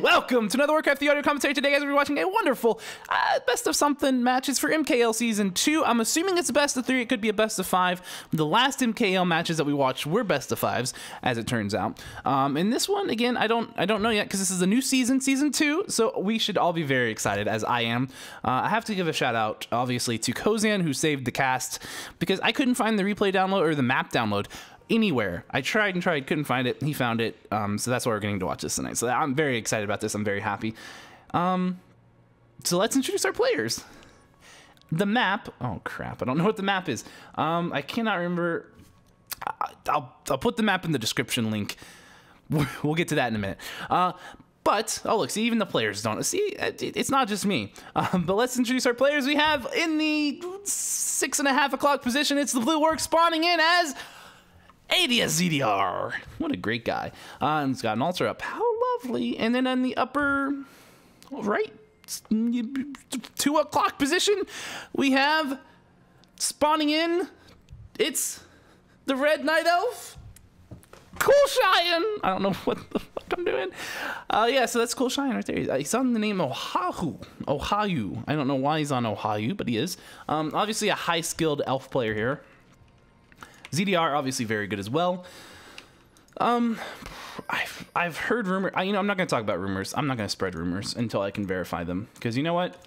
Welcome to another Warcraft the audio commentary. Today, guys, we're watching a wonderful best of something matches for MKL Season 2. I'm assuming it's a best of 3. It could be a best of 5. The last MKL matches that we watched were best of 5s, as it turns out. And this one, again, I don't know yet because this is a new season, Season 2. So we should all be very excited, as I am. I have to give a shout out, obviously, to CoolXian, who saved the cast, because I couldn't find the replay download or the map download anywhere. I tried and tried, couldn't find it. He found it, so that's why we're getting to watch this tonight. So I'm very excited about this. I'm very happy. So let's introduce our players. The map. Oh crap! I don't know what the map is. I cannot remember. I'll put the map in the description link. We'll get to that in a minute. But, oh look, see, even the players don't. See, it's not just me. But let's introduce our players. We have in the 6:30 o'clock position, it's the Blue Orc spawning in as Ads.ZDR. What a great guy. And he's got an altar up. How lovely. And then on the upper right, 2 o'clock position, we have spawning in, it's the Red Night Elf, CoolXian. I don't know what the fuck I'm doing. Yeah, so that's CoolXian right there. He's on the name Ohayu. I don't know why he's on Ohayu, but he is. Obviously a high-skilled elf player here. ZDR obviously very good as well. I've heard rumor. I'm not going to talk about rumors. I'm not going to spread rumors until I can verify them, because you know what?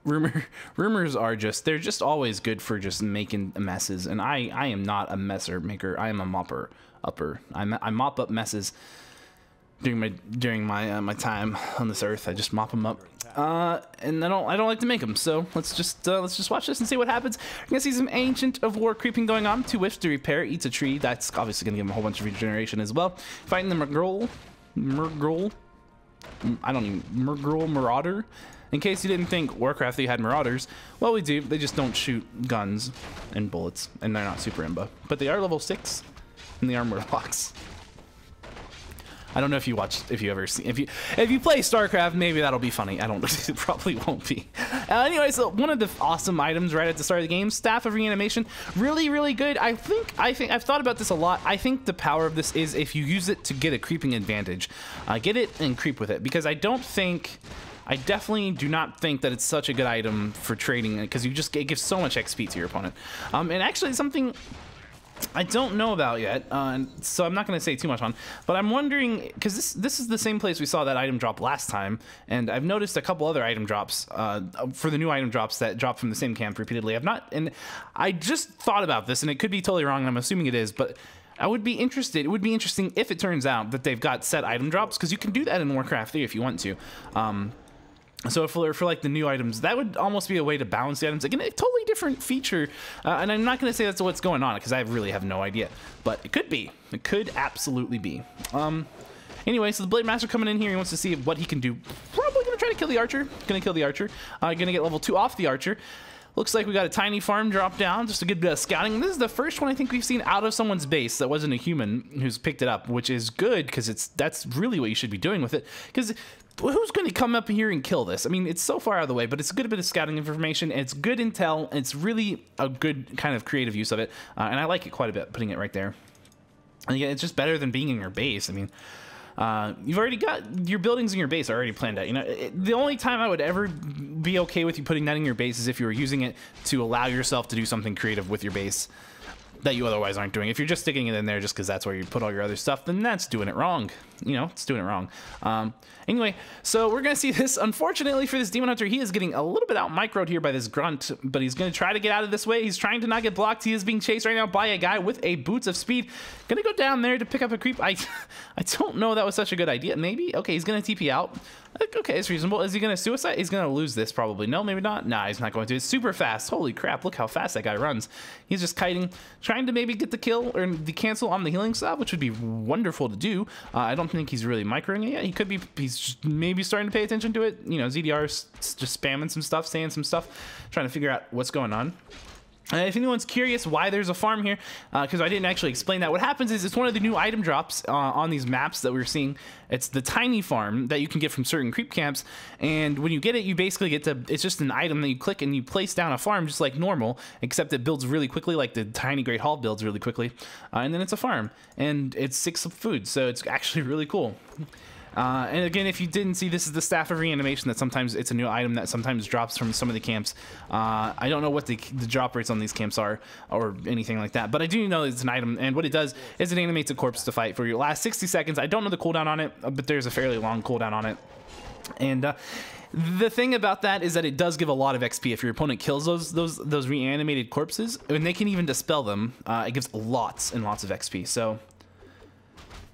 Rumors are they're just always good for just making messes, and I am not a messer maker. I am a mopper upper. I mop up messes during my time on this earth. I just mop them up. And I don't like to make them, so let's just watch this and see what happens. You're gonna see some Ancient of War creeping going on. 2 whiffs to repair, eats a tree. That's obviously gonna give him a whole bunch of regeneration as well. Fighting the Murgrol, Marauder. In case you didn't think Warcraft had Marauders, well, we do. They just don't shoot guns and bullets, and they're not super imba, but they are level 6, and they are Murlocs. I don't know if you ever see, if you play StarCraft, maybe that'll be funny. I don't, it probably won't be. Anyway, so one of the awesome items right at the start of the game, Staff of Reanimation, really good. I think I've thought about this a lot. I think the power of this is if you use it to get a creeping advantage, get it and creep with it, because I definitely do not think that it's such a good item for trading, because it gives so much XP to your opponent. And actually something I don't know about yet, so I'm not going to say too much on, but I'm wondering, because this is the same place we saw that item drop last time, and I've noticed a couple other item drops for the new item drops that drop from the same camp repeatedly. And I just thought about this, and it could be totally wrong, and I'm assuming it is, but I would be interested. It would be interesting if it turns out that they've got set item drops, because you can do that in Warcraft 3 if you want to. So for like the new items, that would almost be a way to balance the items. Again, a totally different feature, and I'm not going to say that's what's going on, because I really have no idea, but it could be. It could absolutely be. Anyway, so the Blade Master coming in here, he wants to see what he can do. Probably going to try to kill the Archer. Going to kill the Archer. Going to get level 2 off the Archer. Looks like we got a tiny farm drop down, just a good bit of scouting. This is the first one I think we've seen out of someone's base that wasn't a human who's picked it up, which is good, because that's really what you should be doing with it. Because who's going to come up here and kill this? I mean, it's so far out of the way, but it's a good bit of scouting information. It's good intel. It's really a good kind of creative use of it, and I like it quite a bit, putting it right there. And again, it's just better than being in your base. I mean, you've already got your buildings in your base are already planned out. The only time I would ever be okay with you putting that in your base is if you were using it to allow yourself to do something creative with your base that you otherwise aren't doing. If you're just sticking it in there just because that's where you put all your other stuff, then that's doing it wrong. It's doing it wrong. Anyway, so we're going to see this. Unfortunately for this Demon Hunter, he is getting a little bit out microed here by this grunt, but he's going to try to get out of this way. He's trying to not get blocked. He is being chased right now by a guy with a Boots of Speed. Going to go down there to pick up a creep. I don't know that was such a good idea. Maybe. Okay, he's going to TP out. Okay, it's reasonable. Is he going to suicide? He's going to lose this probably. No, maybe not. Nah, he's not going to. It's super fast. Holy crap, look how fast that guy runs. He's just kiting, trying to maybe get the kill or the cancel on the healing staff, which would be wonderful to do. I don't think he's really microing it yet. He could be. He's just maybe starting to pay attention to it. ZDR's just spamming some stuff, saying some stuff, trying to figure out what's going on. If anyone's curious why there's a farm here, because I didn't actually explain that, what happens is it's one of the new item drops on these maps that we're seeing. It's the tiny farm that you can get from certain creep camps, and when you get it, you basically get to, it's just an item that you click and you place down a farm just like normal, except it builds really quickly, like the tiny Great Hall builds really quickly, and then it's a farm, and it's 6 food, so it's actually really cool. And again, if you didn't see, this is the Staff of Reanimation that sometimes it's a new item that sometimes drops from some of the camps. I don't know what the drop rates on these camps are or anything like that, but I do know it's an item, and what it does is it animates a corpse to fight for your last 60 seconds. I don't know the cooldown on it, but there's a fairly long cooldown on it. And the thing about that is that it does give a lot of XP if your opponent kills those reanimated corpses, and they can even dispel them. It gives lots and lots of XP. So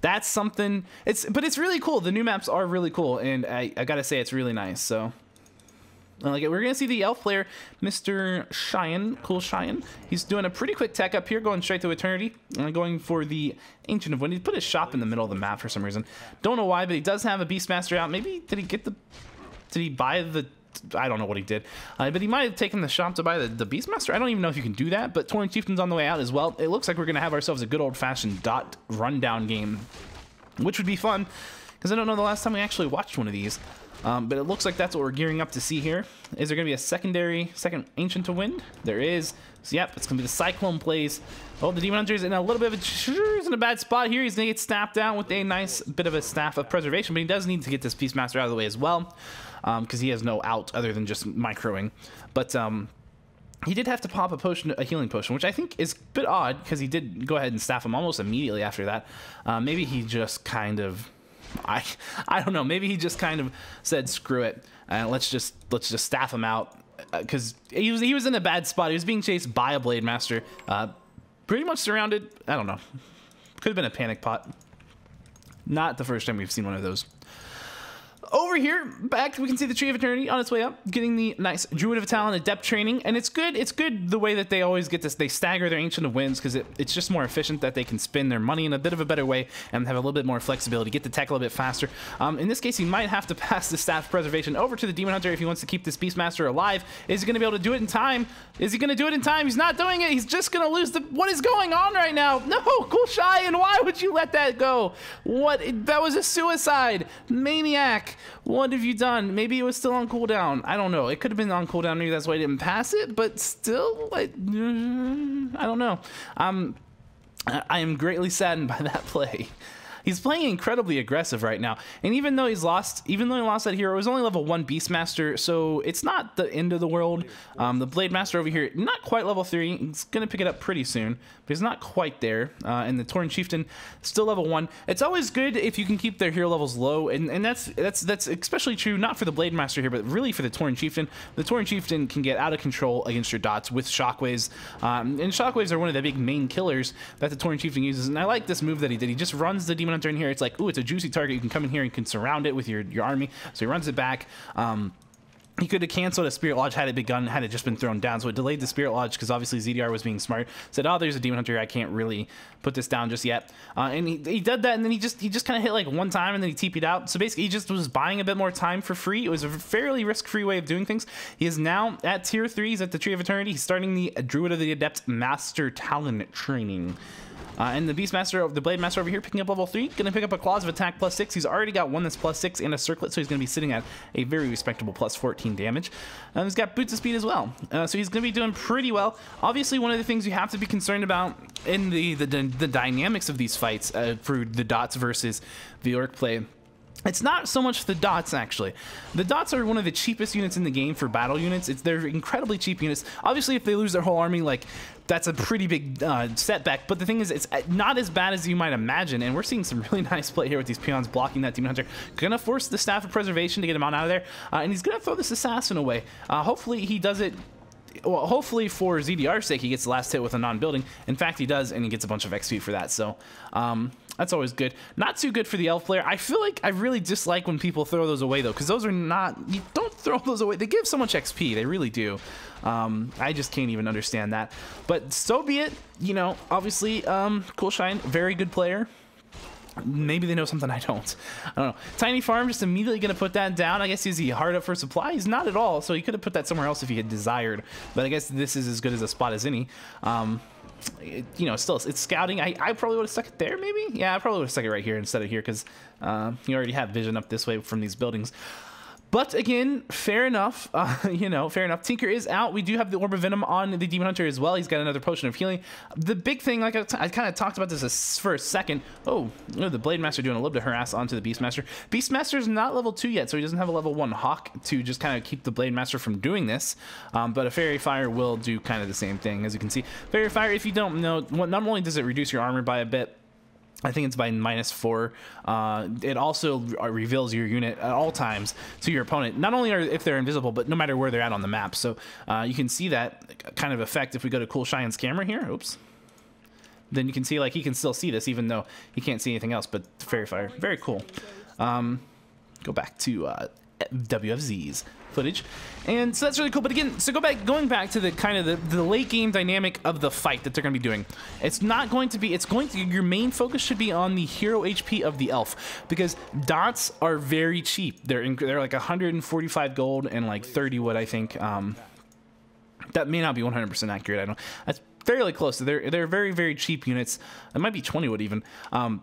that's something. But it's really cool. The new maps are really cool, and I gotta say it's really nice. So like we're gonna see the elf player, Mr. CoolXian. He's doing a pretty quick tech up here, going straight to Eternity, going for the Ancient of Wind. He put his shop in the middle of the map for some reason. Don't know why, but he does have a Beastmaster out. Maybe did he buy the? I don't know what he did, but he might have taken the shop to buy the Beastmaster. I don't even know if you can do that, but Tauren Chieftain's on the way out as well. It looks like we're going to have ourselves a good old-fashioned dot rundown game, which would be fun, because I don't know the last time we actually watched one of these, but it looks like that's what we're gearing up to see here. Is there going to be a second Ancient to Wind? There is. So, yep, it's going to be the Cyclone plays. Oh, the Demon Hunter's in a little bit of he's in a bad spot here. He's going to get snapped down with a nice bit of a Staff of Preservation, but he does need to get this Beastmaster out of the way as well, because he has no out other than just microing. But he did have to pop a healing potion, which I think is a bit odd, because he did go ahead and staff him almost immediately after that. Maybe he just kind of, I don't know. Maybe he just kind of said, screw it, let's just staff him out, because he was in a bad spot. He was being chased by a Blade Master, pretty much surrounded. I don't know. Could have been a panic pot. Not the first time we've seen one of those. Over here, back, we can see the Tree of Eternity on its way up, getting the nice Druid of Talon Adept training, and it's good. It's good the way that they always get this. They stagger their Ancient of Winds, because it's just more efficient that they can spend their money in a bit of a better way and have a little bit more flexibility, get the tech a little bit faster. In this case, he might have to pass the Staff of Preservation over to the Demon Hunter if he wants to keep this Beastmaster alive. Is he going to be able to do it in time? Is he going to do it in time? He's not doing it. He's just going to lose the... What is going on right now? No, CoolXian, why would you let that go? What? That was a suicide. Maniac. What have you done? Maybe it was still on cooldown. I don't know. It could have been on cooldown. Maybe that's why I didn't pass it, but still, like, I don't know. I am greatly saddened by that play. He's playing incredibly aggressive right now, and even though he lost that hero, it was only level 1 Beastmaster, so it's not the end of the world. The Blade Master over here, not quite level 3. He's gonna pick it up pretty soon, but he's not quite there. And the Tauren Chieftain still level 1. It's always good if you can keep their hero levels low, and that's especially true not for the Blade Master here, but really for the Tauren Chieftain. The Tauren Chieftain can get out of control against your dots with shockwaves, and shockwaves are one of the big main killers that the Tauren Chieftain uses. And I like this move that he did. He just runs the Demon Hunter in here. It's like, ooh, it's a juicy target. You can come in here and can surround it with your army. So he runs it back. He could have canceled a Spirit Lodge had it just been thrown down. So it delayed the Spirit Lodge because obviously ZDR was being smart. Said, oh, there's a Demon Hunter here. I can't really put this down just yet. And he did that, and then he just kind of hit like one time, and then he TP'd out. So basically, he just was buying a bit more time for free. It was a fairly risk-free way of doing things. He is now at tier 3. He's at the Tree of Eternity. He's starting the Druid of the Adept Master Talon training. And the Beastmaster, the Blade Master over here, picking up level 3. Going to pick up a Claws of Attack +6. He's already got one that's +6 and a Circlet, so he's going to be sitting at a very respectable +14 damage. He's got Boots of Speed as well, so he's going to be doing pretty well. Obviously, one of the things you have to be concerned about in the dynamics of these fights for the dots versus the orc play, it's not so much the dots, actually. The dots are one of the cheapest units in the game for battle units. They're incredibly cheap units. Obviously, if they lose their whole army, like, that's a pretty big setback. But the thing is, it's not as bad as you might imagine. And we're seeing some really nice play here with these peons blocking that Demon Hunter. Gonna force the Staff of Preservation to get him out of there. And he's gonna throw this Assassin away. Hopefully, he does it. Well, hopefully for ZDR's sake, he gets the last hit with a non-building. In fact, he does, and he gets a bunch of XP for that. So that's always good. Not too good for the elf player. I feel like I really dislike when people throw those away, though, because those are not... You don't throw those away. They give so much XP. They really do. I just can't even understand that. But so be it. You know, obviously, CoolXian, very good player. Maybe they know something I don't. I don't know. Tiny Farm just immediately going to put that down. I guess is he hard up for supply? He's not at all. So he could have put that somewhere else if he had desired. But I guess this is as good as a spot as any. You know, still, it's scouting. I probably would have stuck it there, maybe? Yeah, I probably would have stuck it right here instead of here because you already have vision up this way from these buildings. But again, fair enough. You know, fair enough. Tinker is out. We do have the Orb of Venom on the Demon Hunter as well. He's got another Potion of Healing. The big thing, like I kind of talked about this for a second. Oh, you know, the Blade Master doing a little bit of harass onto the Beastmaster. Beastmaster's not level 2 yet, so he doesn't have a level 1 Hawk to just kind of keep the Blade Master from doing this. But a Fairy Fire will do kind of the same thing, as you can see. Fairy Fire, if you don't know, not only does it reduce your armor by a bit, I think it's by -4. It also reveals your unit at all times to your opponent, not only if they're invisible, but no matter where they're at on the map. So you can see that kind of effect if we go to CoolXian's camera here. Oops. Then you can see, like, he can still see this even though he can't see anything else but Fairy Fire. Very cool. Go back to WFZ's footage, and so that's really cool. But again, so going back to the kind of the late game dynamic of the fight that they're going to be doing. It's not going to be, your main focus should be on the hero HP of the elf, because dots are very cheap. They're like 145 gold and like 30 wood, I think. That may not be 100% accurate. I don't know. That's fairly close. They're very, very cheap units. It might be 20 wood even.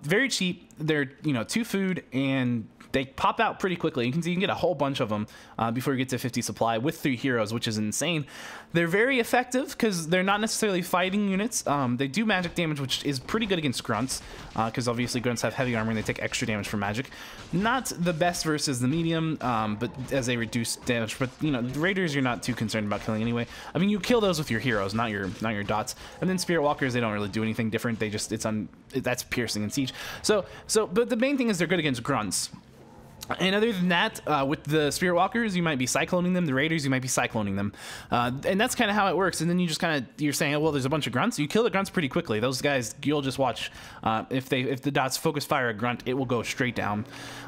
Very cheap. They're, you know, 2 food, and they pop out pretty quickly. You can see you can get a whole bunch of them before you get to 50 supply with 3 heroes, which is insane. They're very effective because they're not necessarily fighting units. They do magic damage, which is pretty good against grunts, because obviously grunts have heavy armor and they take extra damage from magic. Not the best versus the medium, but as they reduce damage. But you know, the raiders you're not too concerned about killing anyway. I mean, you kill those with your heroes, not your dots. And then spirit walkers, they don't really do anything different. They just that's piercing and siege. But the main thing is they're good against grunts. And other than that, with the Spirit Walkers, you might be cycloning them. The Raiders, you might be cycloning them. And that's kind of how it works. And then you just you're saying, oh, well, there's a bunch of grunts. You kill the grunts pretty quickly. Those guys, you'll just watch. If the dots focus fire a grunt, it will go straight down.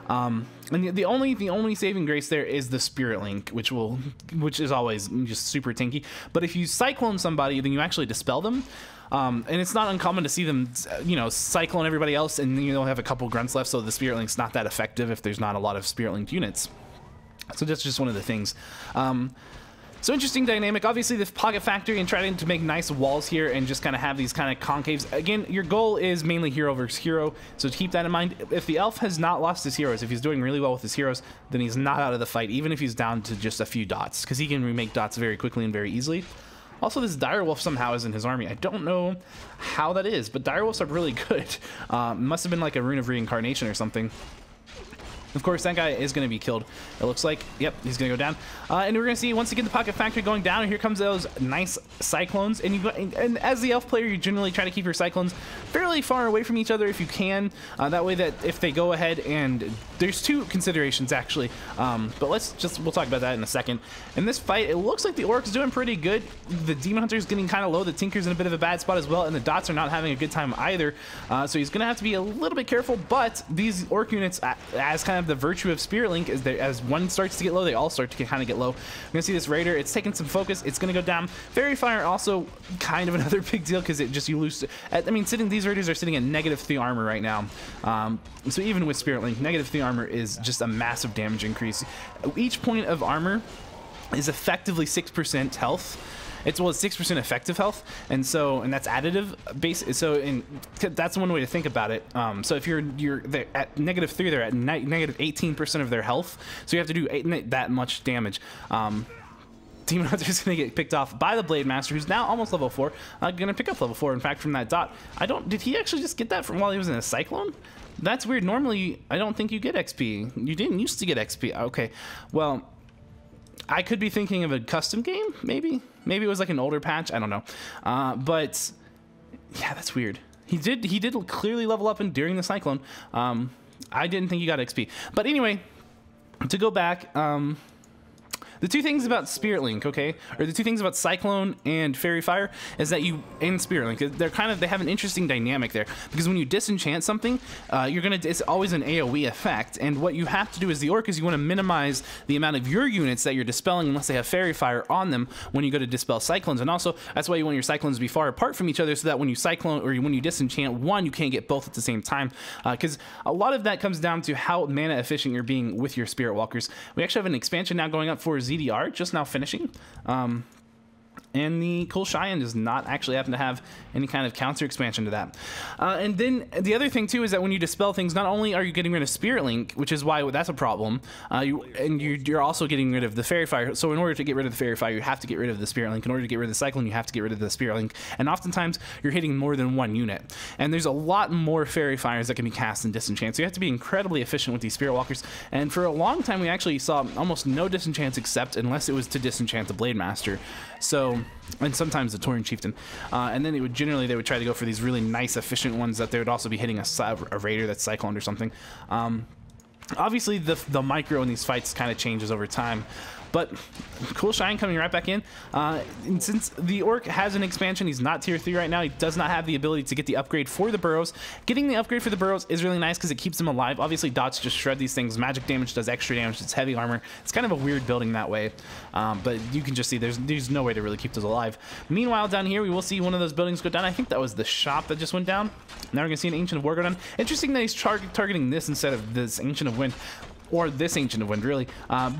And the only saving grace there is the Spirit Link, which is always just super tinky. But if you cyclone somebody, then you actually dispel them. And it's not uncommon to see them, you know, cyclone everybody else, and you don't have a couple grunts left, so the Spirit Link's not that effective if there's not a lot of Spirit Linked units. So that's just one of the things. So interesting dynamic. Obviously, the Pocket Factory and trying to make nice walls here and just kind of have these kind of concaves. Again, your goal is mainly hero versus hero, so keep that in mind. If the elf has not lost his heroes, if he's doing really well with his heroes, then he's not out of the fight, even if he's down to just a few dots, because he can remake dots very quickly and very easily. Also, this direwolf somehow is in his army. I don't know how that is, but direwolves are really good. Must have been like a rune of reincarnation or something. Of course, that guy is going to be killed. It looks like, yep, he's going to go down. And we're going to see, once again, the Pocket Factory going down. And here comes those nice cyclones. And as the elf player, you generally try to keep your cyclones fairly far away from each other if you can. That way that if they go ahead, and there's 2 considerations, actually. But we'll talk about that in a second. In this fight, it looks like the Orc's doing pretty good. The Demon Hunter's getting kind of low. The Tinker's in a bit of a bad spot as well. And the Dots are not having a good time either. So he's going to have to be a little bit careful. But these Orc units, as kind of the virtue of Spirit Link, is that as one starts to get low, they all start to kind of get low. We're gonna see this Raider. It's taking some focus. It's gonna go down. Fairy Fire also kind of another big deal, because you lose. I mean, these Raiders are sitting at -3 armor right now. So even with Spirit Link, -3 armor is just a massive damage increase. Each point of armor is effectively 6% health. It's 6% effective health, and that's additive base. So that's one way to think about it. So if you're at -3, they're at -18% of their health. So you have to do that much damage. Demon Hunter's gonna get picked off by the Blade Master, who's now almost level 4. Gonna pick up level 4, in fact, from that dot. Did he actually just get that from while he was in a cyclone? That's weird. Normally, I don't think you get XP. You didn't used to get XP. Okay, well, I could be thinking of a custom game, maybe. Maybe it was like an older patch. I don't know. But yeah, that's weird. He did clearly level up during the cyclone. I didn't think he got XP. But anyway, to go back, the 2 things about Spirit Link, okay, or the 2 things about Cyclone and Fairy Fire is that in Spirit Link, they have an interesting dynamic there, because when you disenchant something, it's always an AoE effect, and what you have to do as the Orc is you want to minimize the amount of your units that you're dispelling unless they have Fairy Fire on them when you go to dispel Cyclones. And also, that's why you want your Cyclones to be far apart from each other, so that when you Cyclone or when you disenchant one, you can't get both at the same time, because a lot of that comes down to how mana efficient you're being with your Spirit Walkers. We actually have an expansion now going up for ZDR, just now finishing. and the CoolXian does not actually happen to have any kind of counter expansion to that. And then the other thing too is that when you dispel things, not only are you getting rid of Spirit Link, which is why that's a problem, you're also getting rid of the Fairy Fire. So in order to get rid of the Fairy Fire, you have to get rid of the Spirit Link. In order to get rid of the Cyclone, you have to get rid of the Spirit Link. And oftentimes you're hitting more than one unit. And there's a lot more Fairy Fires that can be cast and disenchant. So you have to be incredibly efficient with these Spirit Walkers. And for a long time, we actually saw almost no disenchants except unless it was to disenchant the Blade Master. So, and sometimes the Tauren Chieftain. And then they would try to go for these really nice, efficient ones that they would also be hitting a Raider that's Cycloned or something. Obviously, the micro in these fights kind of changes over time. But CoolXian coming right back in. And since the Orc has an expansion, he's not tier 3 right now. He does not have the ability to get the upgrade for the burrows. Getting the upgrade for the burrows is really nice because it keeps him alive. Obviously, dots just shred these things. Magic damage does extra damage. It's heavy armor. It's kind of a weird building that way. But you can just see there's no way to really keep those alive. Meanwhile, down here, we will see one of those buildings go down. I think that was the shop that just went down. Now we're going to see an Ancient of War go down. Interesting that he's targeting this instead of this Ancient of Wind. Or this Ancient of Wind, really.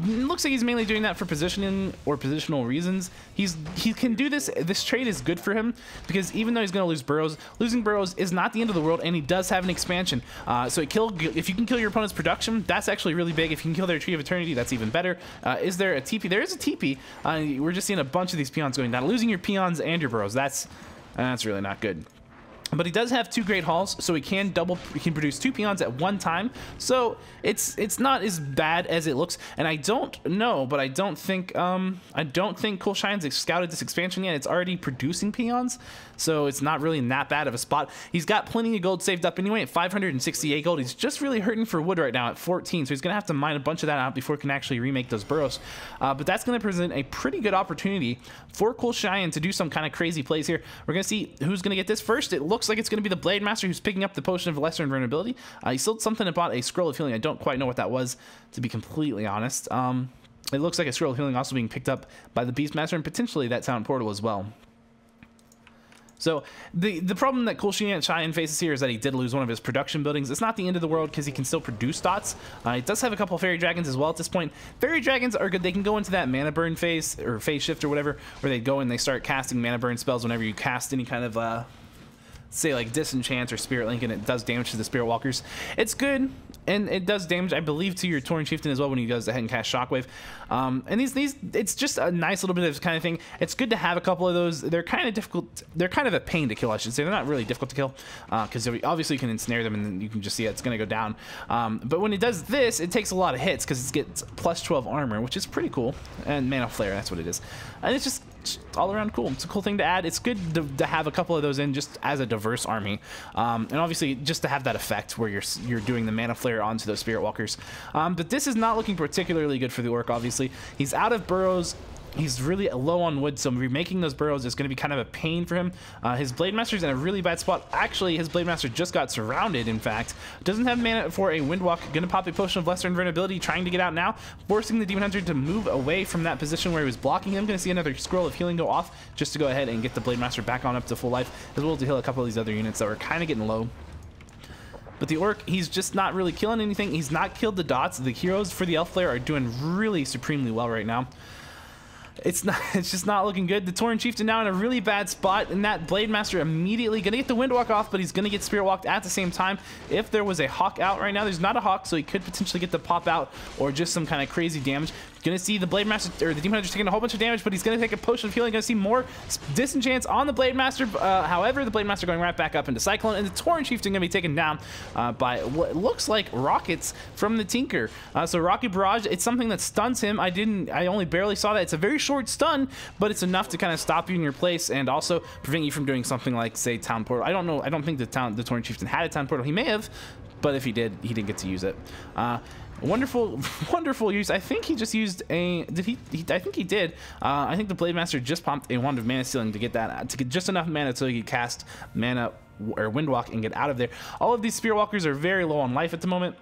Looks like he's mainly doing that for positioning or positional reasons. He can do this. This trade is good for him because even though he's going to lose burrows, losing burrows is not the end of the world, and he does have an expansion. So if you can kill your opponent's production, that's actually really big. If you can kill their Tree of Eternity, that's even better. Is there a TP? There is a TP. We're just seeing a bunch of these peons going down. Losing your peons and your burrows, that's really not good. But he does have 2 Great Halls, so he can produce 2 peons at one time. So it's not as bad as it looks. And I don't know, but I don't think CoolXian's scouted this expansion yet. It's already producing peons, so it's not really in that bad of a spot. He's got plenty of gold saved up anyway at 568 gold. He's just really hurting for wood right now at 14, so he's gonna have to mine a bunch of that out before he can actually remake those burrows. But that's gonna present a pretty good opportunity for CoolXian to do some kind of crazy plays here. We're gonna see who's gonna get this first. It looks like it's going to be the Blade Master who's picking up the Potion of Lesser Invulnerability. He sold something about a Scroll of Healing. I don't quite know what that was, to be completely honest. It looks like a Scroll of Healing also being picked up by the Beastmaster and potentially that Talent Portal as well. So the problem that CoolXian faces here is that he did lose one of his production buildings. It's not the end of the world because he can still produce dots. He does have a couple Fairy Dragons as well at this point. Fairy Dragons are good. They can go into that mana burn phase or phase shift or whatever, where they go and they start casting mana burn spells whenever you cast any kind of say like disenchant or Spirit Link, and it does damage to the Spirit Walkers. It's good, and it does damage, I believe, to your Tauren Chieftain as well when he goes ahead and cast Shockwave. And these it's just a nice little bit of kind of thing. It's good to have a couple of those. They're kind of difficult. They're kind of a pain to kill, I should say. They're not really difficult to kill because obviously you can ensnare them, and then you can just see it's going to go down. But when it does this, it takes a lot of hits because it gets plus 12 armor, which is pretty cool. And Mana Flare, that's what it is. And it's just all around cool. It's a cool thing to add. It's good to have a couple of those in just as a diverse army, and obviously just to have that effect where you're doing the Mana Flare onto those Spirit Walkers. But this is not looking particularly good for the Orc. Obviously, he's out of burrows. He's really low on wood, so remaking those burrows is going to be kind of a pain for him. His Blade Master's in a really bad spot. Actually, his Blade Master just got surrounded, in fact. Doesn't have mana for a Windwalk. Going to pop a Potion of Lesser Invulnerability, trying to get out now, forcing the Demon Hunter to move away from that position where he was blocking him. Going to see another Scroll of Healing go off just to go ahead and get the Blade Master back on up to full life, as well as to heal a couple of these other units that were kind of getting low. But the Orc, he's just not really killing anything. He's not killed the dots. The heroes for the Elf Flare are doing really supremely well right now. It's just not looking good. The Tauren Chieftain now in a really bad spot, and that Blade Master immediately gonna get the Windwalk off, but he's gonna get Spirit Walked at the same time. If there was a Hawk out right now, there's not a Hawk, so he could potentially get the pop out or just some kind of crazy damage. Gonna see the Blade Master or the Demon Hunter taking a whole bunch of damage, but he's gonna take a Potion of Healing. Gonna see more disenchants on the Blade Master. However, the Blade Master going right back up into Cyclone, and the Tauren Chieftain gonna be taken down by what looks like rockets from the Tinker. So Rocket Barrage, it's something that stuns him. I only barely saw that. It's a very short stun, but it's enough to kind of stop you in your place and also prevent you from doing something like, say, Town Portal. I don't know. I don't think the Tauren Chieftain had a Town Portal. He may have, but if he did, he didn't get to use it. Wonderful, wonderful use. I think he just used a. Did he? I think he did. I think the Blade Master just pumped a Wand of Mana Sealing to get that, to get just enough mana so he could cast Mana or Windwalk and get out of there. All of these Spirit Walkers are very low on life at the moment.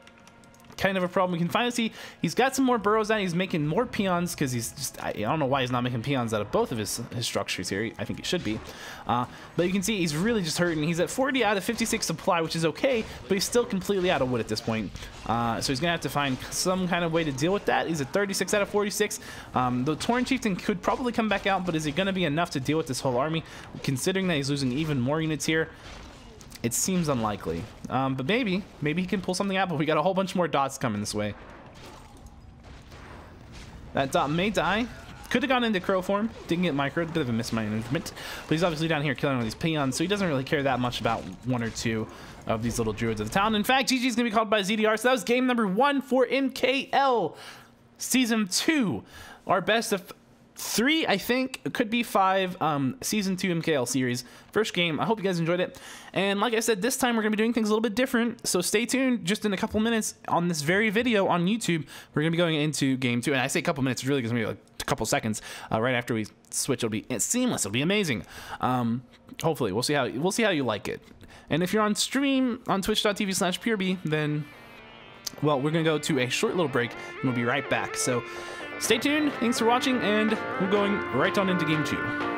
kind of a problem. We can finally see he's got some more burrows out. He's making more peons because he's just, I don't know why he's not making peons out of both of his structures here. I think he should be. But you can see he's really just hurting. He's at 40 out of 56 supply, which is okay, but he's still completely out of wood at this point. So he's going to have to find some kind of way to deal with that. He's at 36 out of 46. The Tauren Chieftain could probably come back out, but is it going to be enough to deal with this whole army? Considering that he's losing even more units here, it seems unlikely. But maybe he can pull something out, but we got a whole bunch more dots coming this way. That dot may die. Could have gone into crow form. Didn't get microed. Bit of a mismanagement. But he's obviously down here killing all these peons, so he doesn't really care that much about one or two of these little druids of the town. In fact, GG is going to be called by ZDR. So that was game number 1 for MKL Season 2. Our best of 3, I think. It could be 5. Season 2 MKL series. First game. I hope you guys enjoyed it. And like I said, this time we're going to be doing things a little bit different. So stay tuned. Just in a couple minutes on this very video on YouTube, we're going to be going into game 2. And I say a couple minutes, it's really going to be like a couple seconds. Right after we switch, it's seamless. It'll be amazing. Hopefully, we'll see how you like it. And if you're on stream on twitch.tv/PureB, then, well, we're going to go to a short little break, and we'll be right back. So stay tuned. Thanks for watching, and we're going right on into game 2.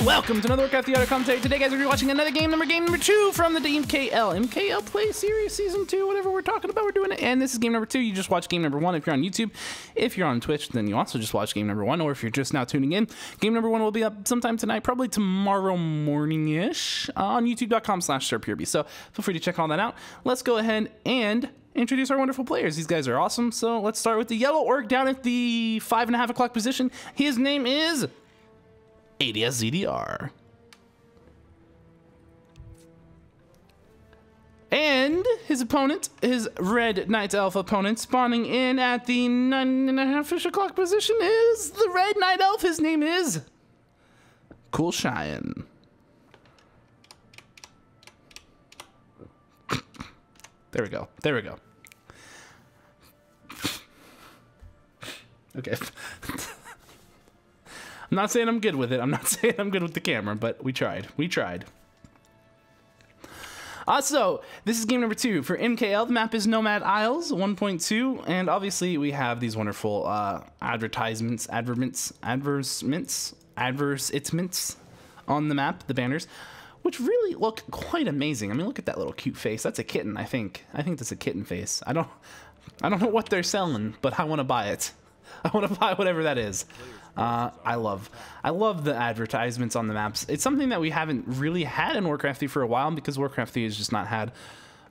Welcome to another Warcraft The Auto Commentary. Today, guys, we're watching another game number 2 from the MKL Play Series Season 2, whatever we're talking about, we're doing it. And this is game number 2. You just watched game number 1 if you're on YouTube. If you're on Twitch, then you also just watched game number 1, or if you're just now tuning in, game number 1 will be up sometime tonight, probably tomorrow morning-ish, on youtube.com/SirPureB. So feel free to check all that out. Let's go ahead and introduce our wonderful players. These guys are awesome. So let's start with the yellow orc down at the 5.5 o'clock position. His name is Ads.ZDR. And his opponent, his red Knight Elf opponent, spawning in at the 9.5-ish o'clock position, is the red Knight Elf. His name is CoolXian. There we go. There we go. Okay. I'm not saying I'm good with it. I'm not saying I'm good with the camera, but we tried. We tried. So, this is game number 2 for MKL. The map is Nomad Isles 1.2, and obviously we have these wonderful advertisements on the map, the banners, which really look quite amazing. I mean, look at that little cute face. That's a kitten, I think. I think that's a kitten face. I don't know what they're selling, but I want to buy it. I want to buy whatever that is. I love the advertisements on the maps. It's something that we haven't really had in Warcraft 3 for a while, because Warcraft 3 has just not had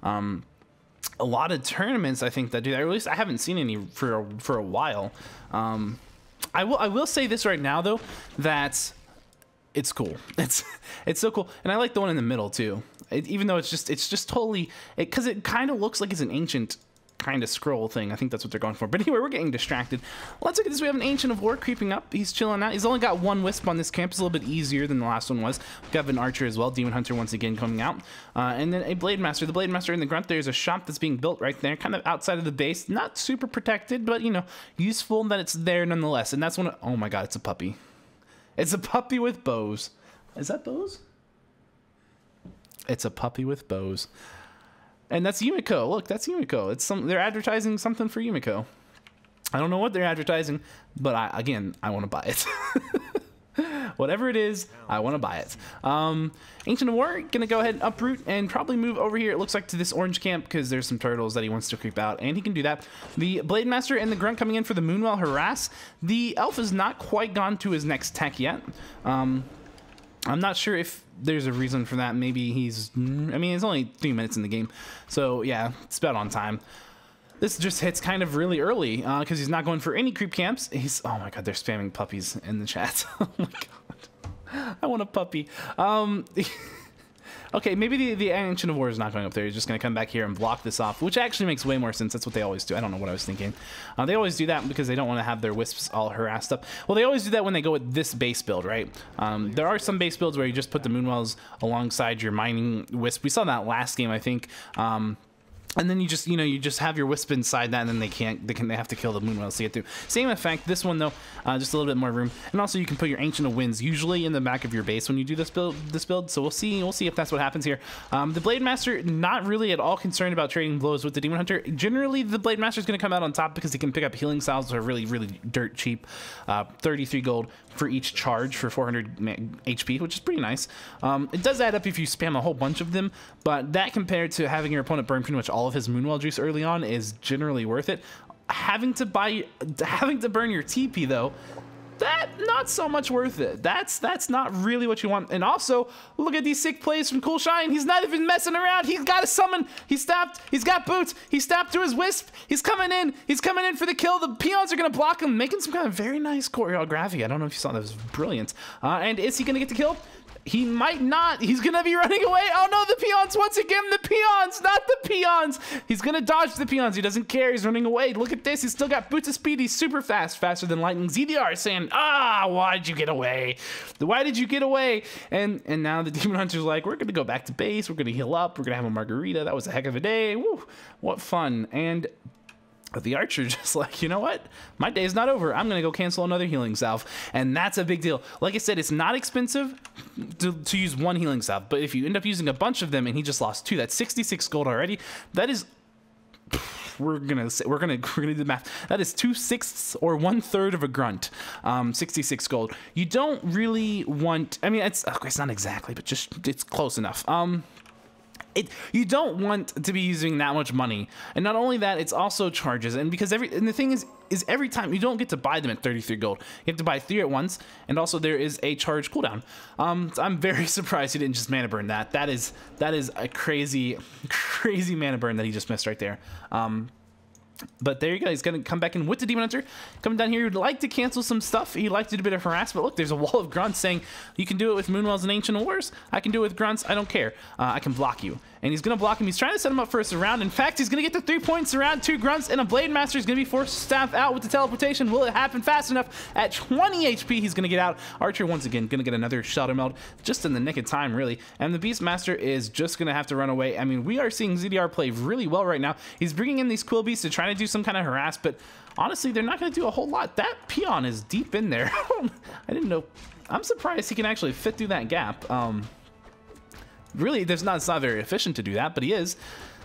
a lot of tournaments, I think, that do that. Or at least I haven't seen any for a while. I will say this right now, though, that it's cool. It's so cool, and I like the one in the middle too. Even though it's just totally, because it kind of looks like it's an ancient kind of scroll thing. I think that's what they're going for. But anyway, we're getting distracted. Let's look at this. We have an Ancient of War creeping up. He's chilling out. He's only got 1 Wisp on this camp. It's a little bit easier than the last one was. We have an Archer as well. Demon Hunter once again coming out. And then a Blade Master. The Blade Master in the grunt. There's a shop that's being built right there, kind of outside of the base. Not super protected, but, you know, useful that it's there nonetheless. And that's one of... Oh my god, it's a puppy. It's a puppy with bows. Is that bows? It's a puppy with bows. And that's Yumiko. Look, that's Yumiko. They're advertising something for Yumiko. I don't know what they're advertising, but I want to buy it. Whatever it is, I want to buy it. Ancient of War, gonna go ahead and uproot and probably move over here, it looks like, to this orange camp, because there's some turtles that he wants to creep out, and he can do that. The Blade Master and the Grunt coming in for the Moonwell Harass. The Elf has not quite gone to his next tech yet. I'm not sure if there's a reason for that. Maybe he's... I mean, it's only 3 minutes in the game. So, yeah, it's about on time. This just hits kind of really early because he's not going for any creep camps. Oh, my God, they're spamming puppies in the chat. Oh, my God. I want a puppy. Okay, maybe the Ancient of War is not going up there. He's just going to come back here and block this off, which actually makes way more sense. That's what they always do. I don't know what I was thinking. They always do that because they don't want to have their wisps all harassed up. Well, they always do that when they go with this base build, right? There are some base builds where you just put the Moonwells alongside your mining wisp. We saw that last game, I think. And then you just have your wisp inside that, and then they have to kill the Moonwells to get through. Same effect. This one though, just a little bit more room, and also you can put your Ancient of Winds usually in the back of your base when you do this build. So we'll see if that's what happens here. The Blade Master not really at all concerned about trading blows with the Demon Hunter. Generally, the Blade Master is going to come out on top because he can pick up healing salves that are really dirt cheap. 33 gold for each charge for 400 HP, which is pretty nice. It does add up if you spam a whole bunch of them, but that compared to having your opponent burn pretty much all of his Moonwell juice early on is generally worth it. Having to burn your TP though, that not so much worth it. That's not really what you want. And also, look at these sick plays from CoolXian. He's not even messing around. He's got a summon. He's stabbed. He's got boots. He stabbed through his wisp. He's coming in. He's coming in for the kill. The peons are gonna block him, making some kind of very nice choreography. I don't know if you saw that. It was brilliant. And is he gonna get the kill? He might not. He's gonna be running away. Oh no, the peons once again. The peons, not the peons. He's gonna dodge the peons. He doesn't care. He's running away. Look at this. He's still got boots of speed. He's super fast, faster than lightning. ZDR is saying, why'd you get away? Why did you get away? And now the Demon Hunter's like, we're gonna go back to base. We're gonna heal up. We're gonna have a margarita. That was a heck of a day. Woo, what fun. And the archer just like, you know what? My day's not over. I'm going to go cancel another healing salve. And that's a big deal. Like I said, it's not expensive to use one healing salve. But if you end up using a bunch of them and he just lost 2, that's 66 gold already. That is... We're gonna do the math. That is 2/6 or 1/3 of a grunt. 66 gold. You don't really want... I mean, it's not exactly, but just it's close enough. You don't want to be using that much money, and not only that, it's also charges. And because the thing is every time you don't get to buy them at 33 gold, you have to buy 3 at once, and also there is a charge cooldown. So I'm very surprised he didn't just mana burn that. That is a crazy mana burn that he just missed right there. But there you go. He's going to come back in with the Demon Hunter. Coming down here, he'd like to cancel some stuff. He'd like to do a bit of harass. But look, there's a wall of grunts saying, you can do it with Moonwells and Ancient Wars. I can do it with grunts. I don't care. I can block you. And he's going to block him. He's trying to set him up for a surround. In fact, he's going to get the 3 points surround, 2 grunts, and a Blade Master is going to be forced to staff out with the teleportation. Will it happen fast enough? At 20 HP, he's going to get out. Archer, once again, going to get another Shadow Meld just in the nick of time, really. And the Beast Master is just going to have to run away. I mean, we are seeing ZDR play really well right now. He's bringing in these Quill Beasts to try to do some kind of harass, but honestly, they're not going to do a whole lot. That peon is deep in there. I didn't know. I'm surprised he can actually fit through that gap. Really, it's not very efficient to do that, but he is.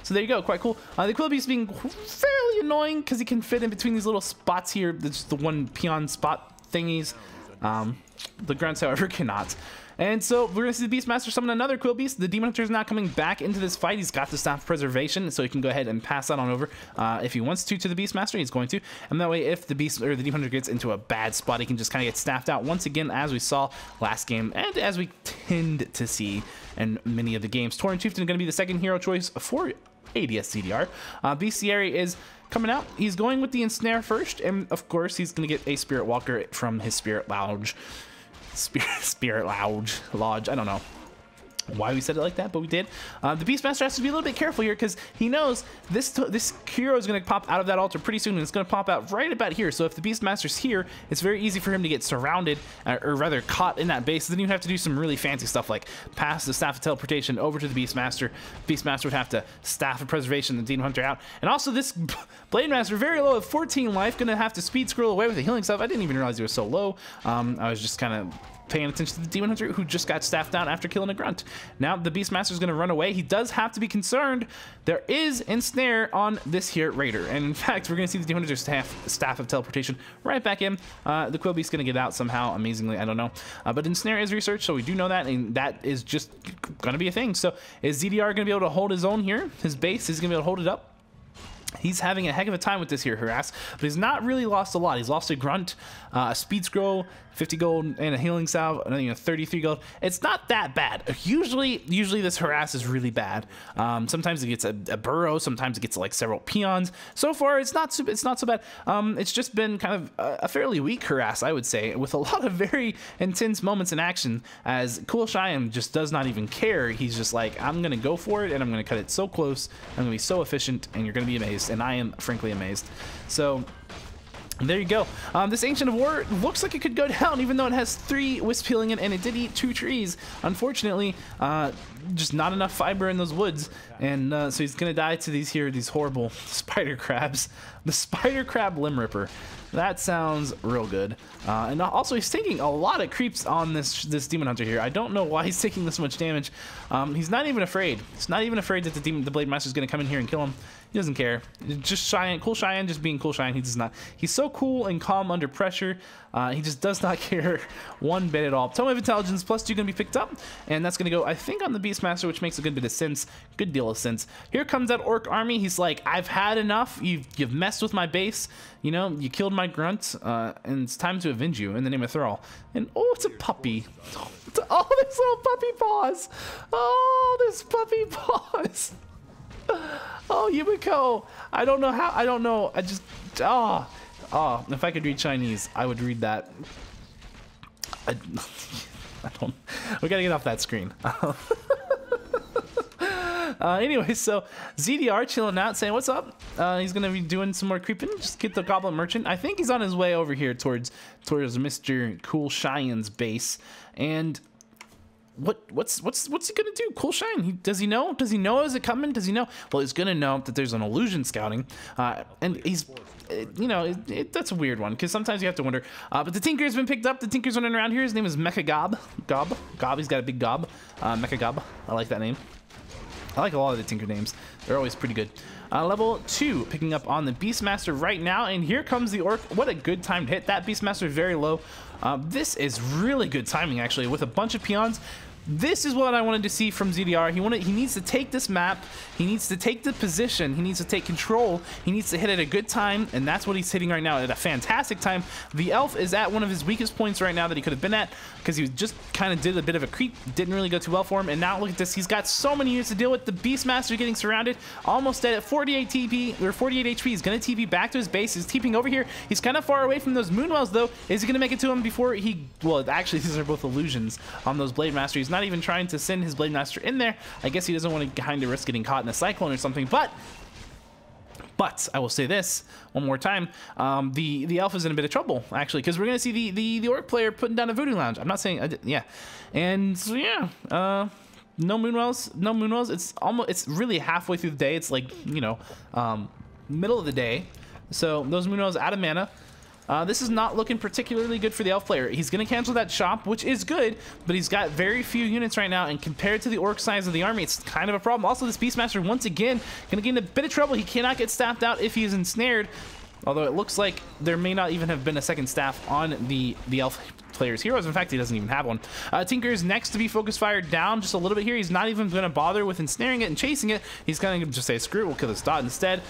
So there you go, quite cool. The Quill Beast being fairly annoying because he can fit in between these little spots here. Just the one peon spot thingies. The grunts, however, cannot. And so we're going to see the Beastmaster summon another Quill Beast. The Demon Hunter is now coming back into this fight. He's got the Staff of Preservation, so he can go ahead and pass that on over. If he wants to the Beastmaster, he's going to. And that way, if the Beast or the Demon Hunter gets into a bad spot, he can just kind of get staffed out once again, as we saw last game, and as we tend to see in many of the games. Tauren Chieftain is going to be the second hero choice for Ads.ZDR. Bestiary is coming out. He's going with the Ensnare first, and of course, he's going to get a Spirit Walker from his Spirit Lodge. Spirit Lodge. I don't know why we said it like that, but we did. The Beastmaster has to be a little bit careful here because he knows this hero is going to pop out of that altar pretty soon, and it's going to pop out right about here. So if the Beastmaster's here, it's very easy for him to get surrounded, or rather caught in that base. Then you have to do some really fancy stuff like pass the Staff of Teleportation over to the Beastmaster. Beastmaster would have to Staff of Preservation the Demon Hunter out. And also this Blade Master, very low at 14 life, going to have to speed scroll away with the healing stuff. I didn't even realize he was so low. I was just kind of paying attention to the Demon Hunter, who just got staffed down after killing a grunt. Now the Beastmaster is going to run away. He does have to be concerned. There is Ensnare on this here Raider, and in fact, we're going to see the Demon Hunter staff of Teleportation right back in. The Quill Beast's going to get out somehow, amazingly. I don't know, but Ensnare is researched, so we do know that, and that is just going to be a thing. So is ZDR going to be able to hold his own here? His base is going to be able to hold it up. He's having a heck of a time with this here harass, but he's not really lost a lot. He's lost a grunt, a speed scroll, 50 gold, and a healing salve, and 33 gold. It's not that bad. Usually this harass is really bad. Sometimes it gets a burrow, sometimes it gets like several peons. So far, it's not so bad. It's just been kind of a fairly weak harass, I would say, with a lot of very intense moments in action. As CoolXian just does not even care. He's just like, I'm gonna go for it, and I'm gonna cut it so close. I'm gonna be so efficient, and you're gonna be amazed. And I am frankly amazed. So there you go. This Ancient of War looks like it could go down, even though it has 3 wisp healing and it did eat 2 trees. Unfortunately, just not enough fiber in those woods, and so he's gonna die to these horrible spider crabs. The spider crab limb ripper. That sounds real good. And also he's taking a lot of creeps on this demon hunter here. I don't know why he's taking this much damage. He's not even afraid. He's not even afraid that the blade master is gonna come in here and kill him. He doesn't care. Just CoolXian just being CoolXian. He does not. He's so cool and calm under pressure. He just does not care one bit at all. Tome of Intelligence +2 gonna be picked up, and that's gonna go, I think, on the Beastmaster, which makes a good bit of sense. Good deal of sense. Here comes that Orc army. He's like, I've had enough. You've messed with my base. You know, you killed my grunt, and it's time to avenge you in the name of Thrall. And oh, it's a puppy. Oh, this little puppy paws. Oh, this puppy paws. Oh, Yumiko. I don't know how. I don't know. I just. Oh, if I could read Chinese, I would read that. I don't. We gotta get off that screen. Anyway, so ZDR chilling out, saying what's up. He's gonna be doing some more creeping. Just get the Goblin Merchant. I think he's on his way over here towards Mr. CoolXian's base. And what's he gonna do? CoolXian, does he know? Does he know is it coming? Does he know? Well, he's gonna know that there's an illusion scouting, and he's, you know, that's a weird one because sometimes you have to wonder. But the Tinker's been picked up. The Tinker's running around here. His name is Mecha Gob. Gob. He's got a big gob. Mecha Gob. I like that name. I like a lot of the Tinker names. They're always pretty good. Level 2, picking up on the Beastmaster right now. And here comes the Orc. What a good time to hit that Beastmaster very low. This is really good timing, actually, with a bunch of peons. This is what I wanted to see from ZDR. He needs to take this map. He needs to take the position. He needs to take control. He needs to hit at a good time, and that's what he's hitting right now at a fantastic time. The elf is at one of his weakest points right now that he could have been at because he just kind of did a bit of a creep. Didn't really go too well for him, and now look at this. He's got so many units to deal with. The Beastmaster getting surrounded, almost dead at 48 TP or 48 HP. He's going to TP back to his base. He's TPing over here. He's kind of far away from those Moonwells, though. Is he going to make it to him before he... Well, actually, these are both illusions on those Blade Master. He's not even trying to send his Blade Master in there. I guess he doesn't want to kind of risk getting caught in a cyclone or something, but I will say this one more time. The elf is in a bit of trouble, actually, because we're going to see the Orc player putting down a Voodoo Lounge. I'm not saying... yeah. And so, yeah. No Moonwells. It's really halfway through the day. It's like, you know, middle of the day. So those Moonwells out of mana. This is not looking particularly good for the elf player. He's going to cancel that shop, which is good, but he's got very few units right now, and compared to the Orc size of the army, it's kind of a problem. Also, this Beastmaster, once again, going to get in a bit of trouble. He cannot get staffed out if he is ensnared, although it looks like there may not even have been a second staff on the elf player's heroes. In fact, he doesn't even have one. Tinker is next to be focus fired down just a little bit here. He's not even going to bother with ensnaring it and chasing it. He's going to just say, screw it, we'll kill this dot instead.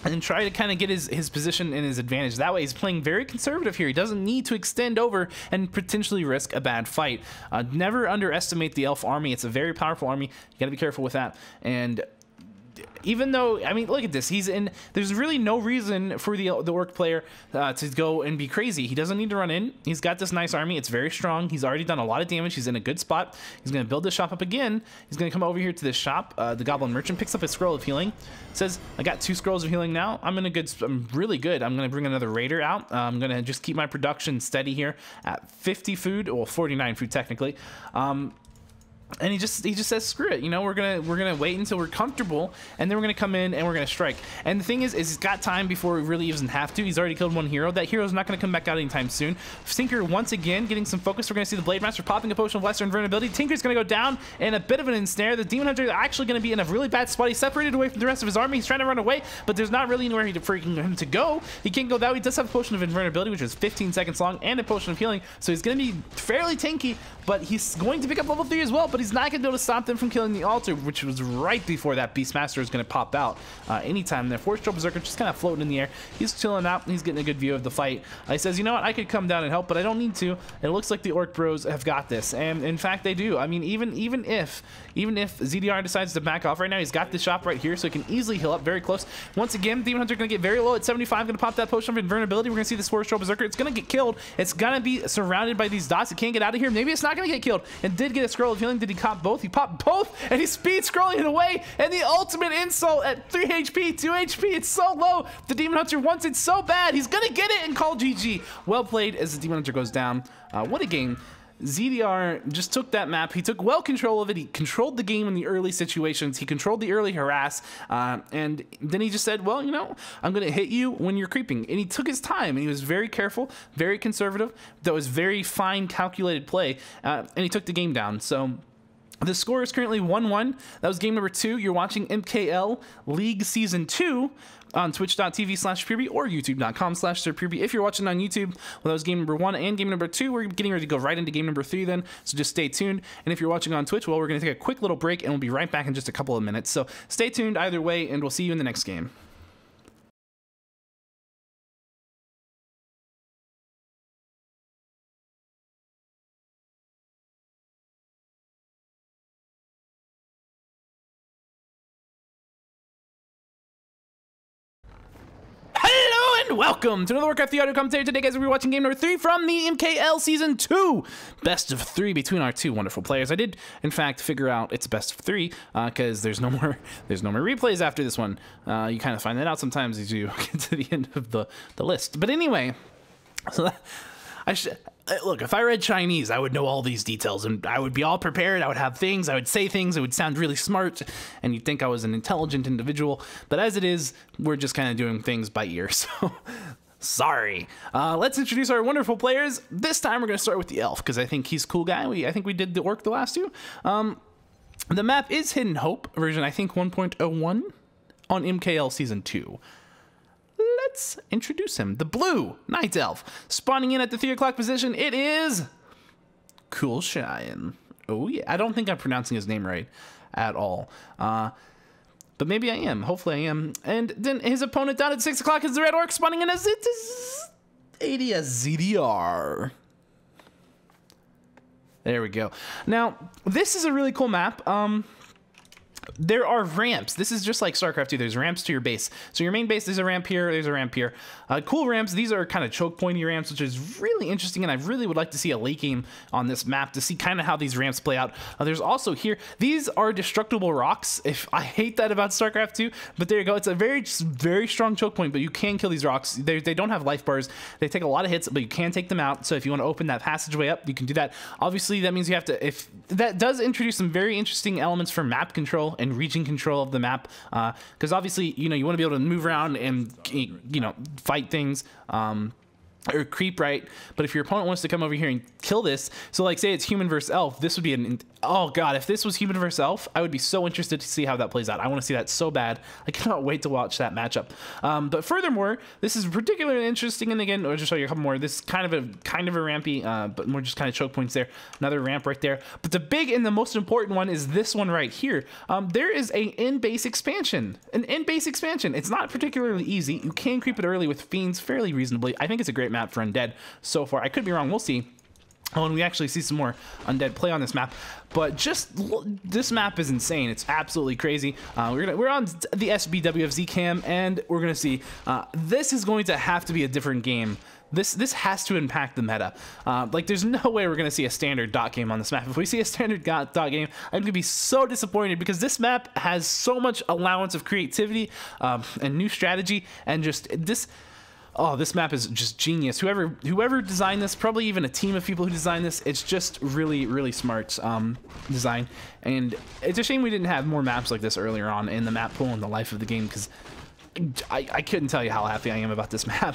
And try to kind of get his position and his advantage. That way, he's playing very conservative here. He doesn't need to extend over and potentially risk a bad fight. Never underestimate the elf army. It's a very powerful army. You got to be careful with that. And even though, I mean, look at this. There's really no reason for the Orc player to go and be crazy. He doesn't need to run in. He's got this nice army. It's very strong. He's already done a lot of damage. He's in a good spot. He's going to build this shop up again. He's going to come over here to this shop. The Goblin Merchant picks up a scroll of healing. Says, I got 2 scrolls of healing now. I'm really good. I'm going to bring another raider out. I'm going to just keep my production steady here at 50 food, well, 49 food technically. And he just says, screw it, you know, we're gonna wait until we're comfortable, and then we're gonna come in and we're gonna strike. And the thing is he's got time before he really doesn't have to. He's already killed one hero. That hero's not gonna come back out anytime soon. Tinker once again getting some focus. We're gonna see the Blade Master popping a potion of lesser invulnerability. Tinker's gonna go down in a bit of an ensnare. The Demon Hunter is actually gonna be in a really bad spot. He's separated away from the rest of his army. He's trying to run away, but there's not really anywhere for him to go. He can't go that way. He does have a potion of invulnerability, which is 15 seconds long, and a potion of healing, so he's gonna be fairly tanky, but he's going to pick up level 3 as well. But but he's not going to be able to stop them from killing the altar, which was right before that Beastmaster is going to pop out anytime there. Force Troll Berserker just kind of floating in the air. He's chilling out. He's getting a good view of the fight. He says, you know what? I could come down and help, but I don't need to. It looks like the Orc Bros have got this, and in fact, they do. I mean, even if ZDR decides to back off right now, he's got the shop right here, so he can easily heal up very close. Once again, Demon Hunter going to get very low at 75. Going to pop that potion of invulnerability. We're going to see this Force Troll Berserker. It's going to get killed. It's going to be surrounded by these dots. It can't get out of here. Maybe it's not going to get killed. And did get a scroll of healing. Did he cop both? He popped both, and he's speed scrolling it away. And the ultimate insult at 3 HP, 2 HP. It's so low. The Demon Hunter wants it so bad. He's going to get it and call GG. Well played as the Demon Hunter goes down. What a game. ZDR just took that map. He took well control of it. He controlled the game in the early situations. He controlled the early harass. And then he just said, well, you know, I'm going to hit you when you're creeping. And he took his time. And he was very careful, very conservative. That was very fine, calculated play. And he took the game down. So the score is currently 1-1. That was game number 2. You're watching MKL League Season 2 on twitch.tv/SirPureBee or youtube.com/SirPureBee. If you're watching on YouTube, well, that was game number 1 and game number 2. We're getting ready to go right into game number 3 then, so just stay tuned. And if you're watching on Twitch, well, we're going to take a quick little break, and we'll be right back in just a couple of minutes. So stay tuned either way, and we'll see you in the next game. Welcome to another Warcraft the audio commentary. Today, guys, we're watching game number 3 from the MKL Season 2. Best of 3 between our two wonderful players. I did, in fact, figure out it's best of 3 because there's no more replays after this one. You kind of find that out sometimes as you get to the end of the list. But anyway, so look, if I read Chinese, I would know all these details, and I would be all prepared. I would have things, I would say things, it would sound really smart, and you'd think I was an intelligent individual. But as it is, we're just kind of doing things by ear, so sorry. Let's introduce our wonderful players. This time we're going to start with the Elf, because I think he's a cool guy. I think we did the Orc the last two. The map is Hidden Hope, version I think 1.01 on MKL Season 2. Let's introduce him. The blue Night Elf. Spawning in at the 3 o'clock position, it is CoolXian. Oh yeah, I don't think I'm pronouncing his name right at all. But maybe I am. Hopefully I am. And then his opponent down at 6 o'clock is the Red Orc, spawning in as Ads.ZDR. There we go. Now, this is a really cool map. There are ramps. This is just like StarCraft 2. There's ramps to your base. So your main base, there's a ramp here, there's a ramp here. Cool ramps. These are kind of choke pointy ramps, which is really interesting, and I really would like to see a late game on this map to see kind of how these ramps play out. There's also here, these are destructible rocks. I hate that about StarCraft 2, but there you go. It's a very strong choke point, but you can kill these rocks. They don't have life bars. They take a lot of hits, but you can take them out. So if you want to open that passageway up, you can do that. Obviously, that means you have to, if that does introduce some very interesting elements for map control and region control of the map, because obviously, you know, you want to be able to move around and, you know, fight things, or creep, right? But if your opponent wants to come over here and kill this, so like say it's human versus elf, this would be oh god, if this was human versus elf, I would be so interested to see how that plays out. I want to see that so bad. I cannot wait to watch that matchup. But furthermore, this is particularly interesting, and again, I'll just show you a couple more. This is kind of a rampy, but more just kind of choke points there. Another ramp right there. But the big and the most important one is this one right here. There is an in-base expansion. An in-base expansion. It's not particularly easy. You can creep it early with fiends fairly reasonably. I think it's a great map for undead so far. I could be wrong. We'll see when we actually see some more undead play on this map. But just this map is insane. It's absolutely crazy. We're on the SBWFZ cam, and we're gonna see this is going to have to be a different game. This has to impact the meta. Like, there's no way we're gonna see a standard dot game on this map. If we see a standard dot game, I'm gonna be so disappointed, because this map has so much allowance of creativity and new strategy, and just this. Oh, this map is just genius. Whoever designed this, probably even a team of people who designed this, it's just really smart design. And it's a shame we didn't have more maps like this earlier on in the map pool and the life of the game, because I couldn't tell you how happy I am about this map.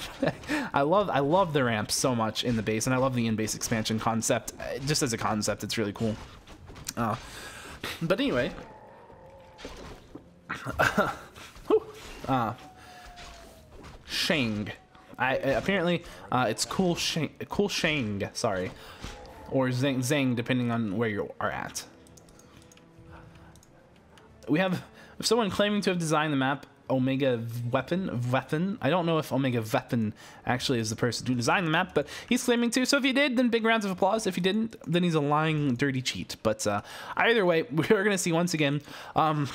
I love the ramps so much in the base, and I love the in-base expansion concept. Just as a concept, it's really cool. But anyway, Shang. Apparently, it's CoolXian, sorry, or Zang, depending on where you are at. we have someone claiming to have designed the map, Omega Weapon. I don't know if Omega Weapon actually is the person who designed the map, but he's claiming to. So if he did, then big rounds of applause. If he didn't, then he's a lying, dirty cheat. But either way, we're going to see once again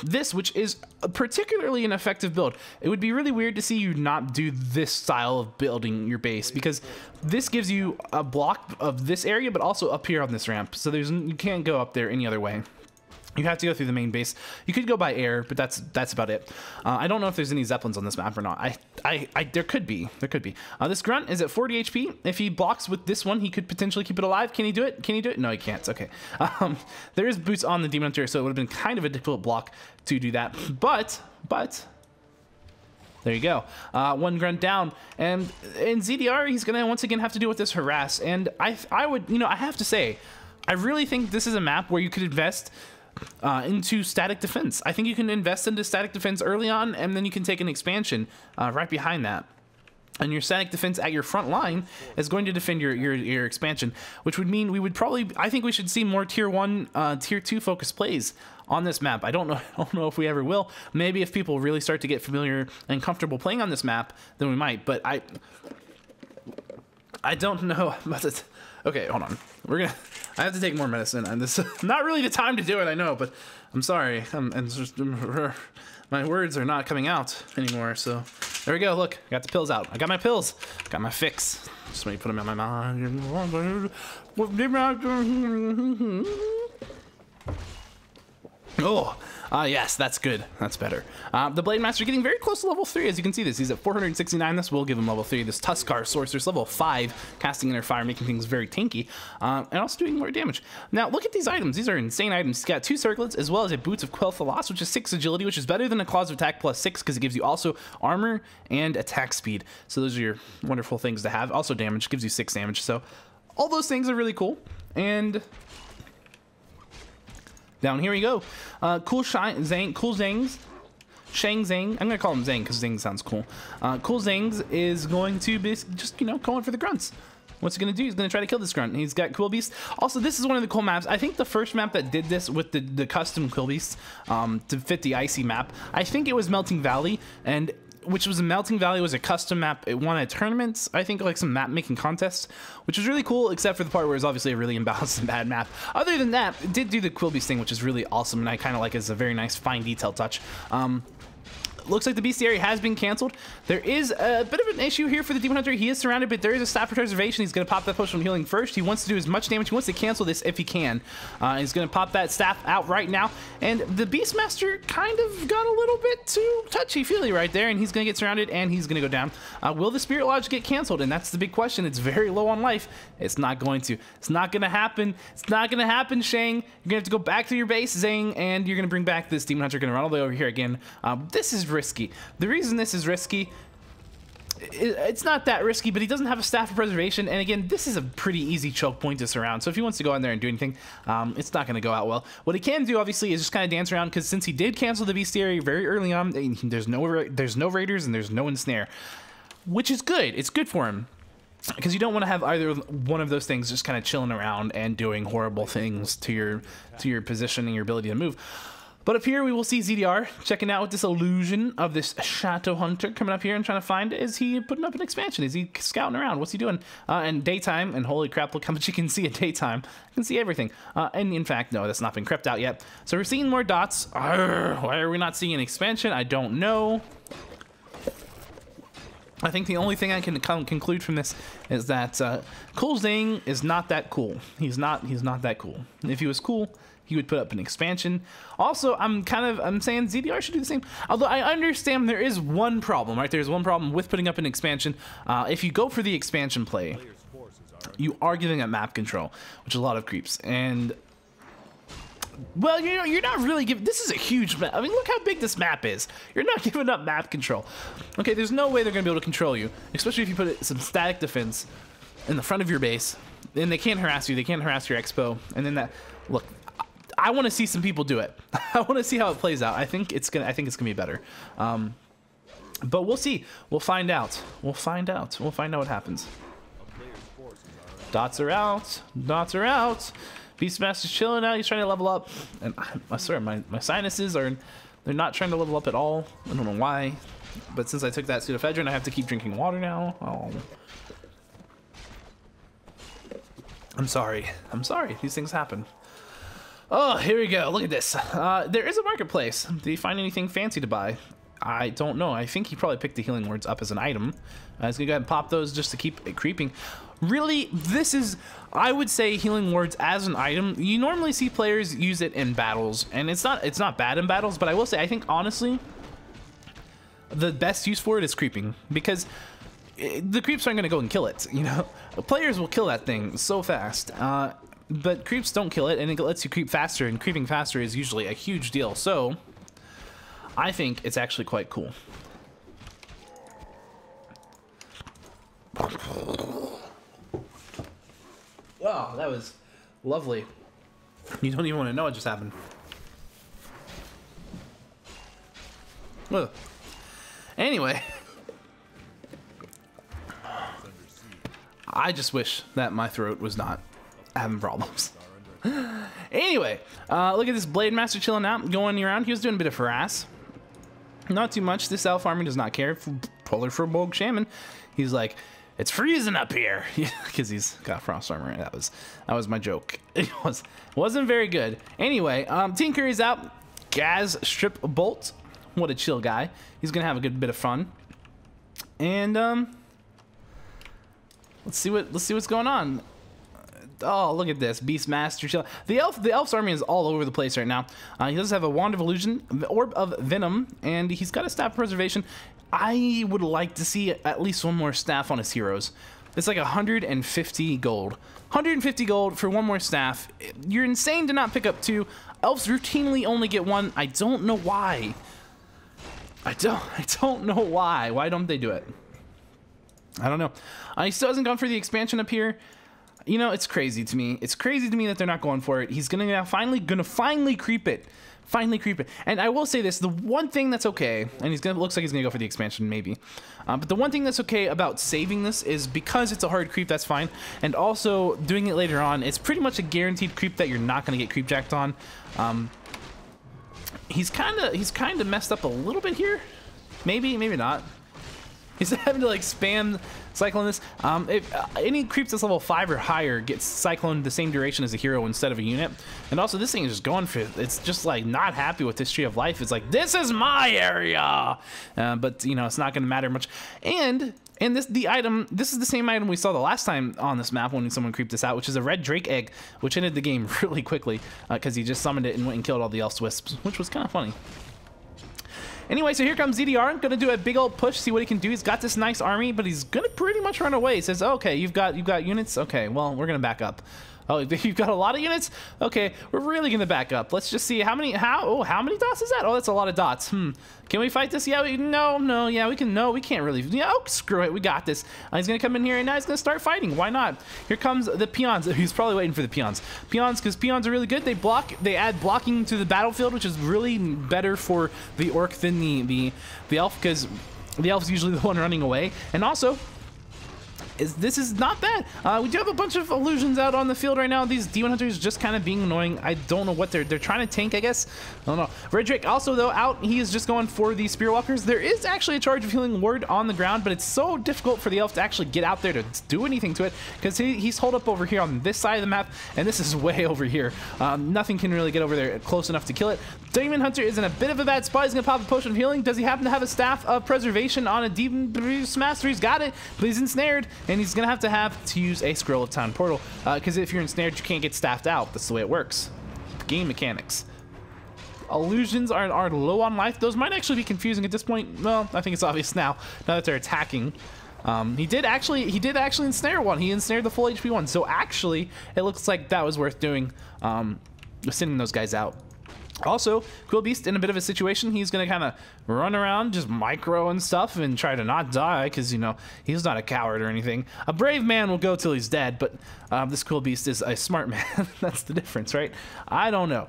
this, which is particularly an effective build. It would be really weird to see you not do this style of building your base, because this gives you a block of this area, but also up here on this ramp. So you can't go up there any other way. You have to go through the main base. You could go by air, but that's about it. I don't know if there's any Zeppelins on this map or not. There could be. This grunt is at 40 HP. If he blocks with this one, he could potentially keep it alive. Can he do it? Can he do it? No, he can't. Okay. There is boots on the Demon Hunter, so it would have been kind of a difficult block to do that. But there you go. One grunt down, and in ZDR, he's gonna once again have to deal with this harass. And I would, I have to say, I really think this is a map where you could invest into static defense. I think you can invest into static defense early on, and then you can take an expansion right behind that. And your static defense at your front line is going to defend your expansion, which would mean I think we should see more tier 1, tier 2 focused plays on this map. I don't know if we ever will. Maybe if people really start to get familiar and comfortable playing on this map, then we might. But I don't know about it. Okay, hold on. I have to take more medicine, and this is not really the time to do it, I know, but I'm sorry. And it's just, my words are not coming out anymore, so there we go. Look, I got the pills out. I got my pills. Got my fix. Just let me put them in my mind. Oh, yes, that's good. That's better. The Blade Master getting very close to level 3. As you can see this, he's at 469. This will give him level 3. This Tuskar Sorceress, level 5, casting inner fire, making things very tanky, and also doing more damage. Now, look at these items. These are insane items. He's got 2 circlets, as well as a Boots of Quel'Tha Loss, which is 6 agility, which is better than a Claws of Attack plus 6, because it gives you also armor and attack speed. So those are your wonderful things to have. Also damage, gives you 6 damage. So all those things are really cool. And down here we go. CoolXian's Shang Zhang. I'm gonna call him Zhang because Zhang sounds cool. CoolXian's is going to be just going for the grunts. What's he gonna do? He's gonna try to kill this grunt. He's got Quill Beast. Also, this is one of the cool maps. I think the first map that did this with the custom Quill Beast to fit the icy map, I think it was Melting Valley, and which was a Melting Valley was a custom map. It won at tournaments, I think, like some map making contests, which was really cool, except for the part where it's obviously a really imbalanced and bad map. Other than that, it did do the Quill Beast thing, which is really awesome, and I kind of like it as a very nice fine detail touch. Looks like the bestiary has been canceled. There is a bit of an issue here for the Demon Hunter. He is surrounded, but there is a staff of preservation. He's going to pop that potion of healing first. He wants to do as much damage. He wants to cancel this if he can. He's going to pop that staff out right now. And the Beastmaster kind of got a little bit too touchy-feely right there, and he's going to get surrounded, and he's going to go down. Will the Spirit Lodge get canceled? And that's the big question. It's very low on life. It's not going to. It's not going to happen. It's not going to happen, Shang. You're going to have to go back to your base, Zhang, and you're going to bring back this Demon Hunter. Going to run all the way over here again. This is risky. The reason this is risky, it's not that risky, but he doesn't have a staff of preservation, and again, this is a pretty easy choke point to surround, so if he wants to go in there and do anything, it's not going to go out well. What he can do, obviously, is just kind of dance around, because since he did cancel the bestiary very early on, there's no raiders and there's no ensnare, which is good. It's good for him, because you don't want to have either one of those things just kind of chilling around and doing horrible things to your position and your ability to move. But up here, we will see ZDR checking out with this illusion of this Shadow Hunter coming up here and trying to find, is he putting up an expansion? Is he scouting around? What's he doing? And daytime, and holy crap, look how much you can see at daytime. You can see everything. And in fact, no, that's not been crept out yet. So we're seeing more dots. Why are we not seeing an expansion? I don't know. I think the only thing I can conclude from this is that CoolXian is not that cool. He's not that cool. If he was cool, he would put up an expansion. Also, I'm saying ZDR should do the same. Although I understand there is one problem, right? There's one problem with putting up an expansion. If you go for the expansion play, you are giving up map control, which is a lot of creeps. And well, you're not really giving. This is a huge map. I mean, look how big this map is. You're not giving up map control. Okay, there's no way they're gonna be able to control you, especially if you put some static defense in the front of your base. Then they can't harass you. They can't harass your expo. And then that. Look, I want to see some people do it. I want to see how it plays out. I think it's gonna be better. But we'll see. We'll find out. We'll find out. We'll find out what happens. Dots are out. Dots are out. Beastmaster's chilling out. He's trying to level up. And I swear, my sinuses are... They're not trying to level up at all. I don't know why. But since I took that pseudoephedrine, I have to keep drinking water now. Oh. I'm sorry. I'm sorry. These things happen. Oh, here we go. Look at this. There is a marketplace. Did he find anything fancy to buy? I don't know. I think he probably picked the healing words up as an item. He's gonna go ahead and pop those just to keep it creeping. Really, this is, I would say, healing wards as an item. You normally see players use it in battles, and it's not bad in battles, but I will say, I think honestly, the best use for it is creeping, because the creeps aren't gonna go and kill it. You know, players will kill that thing so fast, but creeps don't kill it, and it lets you creep faster, and creeping faster is usually a huge deal. So I think it's actually quite cool. Wow, that was lovely. You don't even want to know what just happened. Ugh. Anyway, I just wish that my throat was not having problems. Anyway, look at this Blade Master chilling out, going around. He was doing a bit of harass. Not too much. This elf army does not care. Polar for Bog Shaman. He's like, it's freezing up here, because he's got frost armor. That was my joke. It wasn't very good. Anyway, Team Curry's out. Gaz Strip Bolt. What a chill guy. He's gonna have a good bit of fun. And let's see what's going on. Oh, look at this. Beastmaster chill. The elf's army is all over the place right now. He does have a Wand of Illusion, the Orb of Venom, and he's got a Staff of Preservation. I would like to see at least one more staff on his heroes. It's like 150 gold. 150 gold for one more staff. You're insane to not pick up two. Elves routinely only get one. I don't know why. I don't know why. Why don't they do it? I don't know. He still hasn't gone for the expansion up here. You know, it's crazy to me. It's crazy to me that they're not going for it. He's gonna finally creep it. Finally creep it. And I will say this, the one thing that's okay, and looks like he's gonna go for the expansion maybe, but the one thing that's okay about saving this is because it's a hard creep, that's fine, and also doing it later on, it's pretty much a guaranteed creep that you're not gonna get creep jacked on. He's kind of messed up a little bit here, maybe not. He's having to like spam cyclone this. If any creeps that's level 5 or higher gets cycloned the same duration as a hero instead of a unit. And also this thing is just going for, it's just like not happy with this Tree of Life. It's like, this is my area. But you know, it's not going to matter much. And this is the same item we saw the last time on this map when someone creeped this out, which is a red Drake egg, which ended the game really quickly because he just summoned it and went and killed all the Elf Wisps, which was kind of funny. Anyway, so here comes ZDR, gonna do a big old push, see what he can do. He's got this nice army, but he's gonna pretty much run away. He says, okay, you've got units? Okay, well, we're gonna back up. Oh, you've got a lot of units? Okay, we're really gonna back up. Let's just see how many dots is that? Oh, that's a lot of dots. Can we fight this? Yeah, we can't really. Yeah, oh, screw it, we got this. He's gonna come in here and now he's gonna start fighting. Why not? Here comes the peons. He's probably waiting for the peons. Because peons are really good. They add blocking to the battlefield, which is really better for the orc than the elf, because the elf's usually the one running away. And also, this is not bad. We do have a bunch of illusions out on the field right now. These demon hunters just kind of being annoying. I don't know what they're trying to tank, I guess. I don't know. Red Drake also though out. He is just going for the spear walkers. There is actually a charge of healing ward on the ground, but it's so difficult for the elf to actually get out there to do anything to it because he's holed up over here on this side of the map, and this is way over here. Nothing can really get over there close enough to kill it. Demon hunter is in a bit of a bad spot. He's gonna pop a potion of healing. Does he happen to have a staff of preservation on a demon master? He's got it, but he's ensnared. And he's gonna have to use a Scroll of Town Portal because if you're ensnared, you can't get staffed out. That's the way it works. Game mechanics. Illusions are low on life. Those might actually be confusing at this point. Well, I think it's obvious now that they're attacking. He did actually ensnare one. He ensnared the full HP one. So actually, it looks like that was worth doing. Sending those guys out. Also, Cool Beast in a bit of a situation. He's going to kind of run around, just micro and stuff, and try to not die, because, you know, he's not a coward or anything. A brave man will go till he's dead, but this Cool Beast is a smart man. That's the difference, right? I don't know.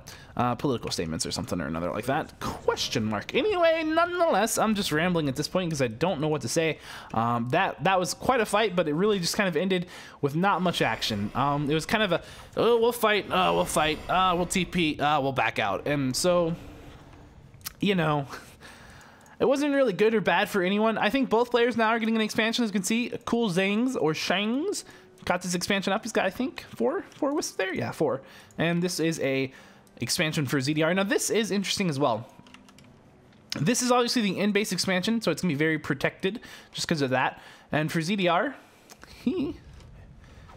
Political statements or something or another like that. Question mark. Anyway, nonetheless, I'm just rambling at this point because I don't know what to say. That was quite a fight, but it really just kind of ended with not much action. It was kind of a, oh, we'll fight, we'll TP, we'll back out. And so, you know, it wasn't really good or bad for anyone. I think both players now are getting an expansion. As you can see, CoolXian or Shangs got this expansion up. He's got, I think, four wisps there. Yeah, 4. And this is a expansion for ZDR. Now, this is interesting as well. This is obviously the in-base expansion, so it's gonna be very protected just because of that. And for ZDR, he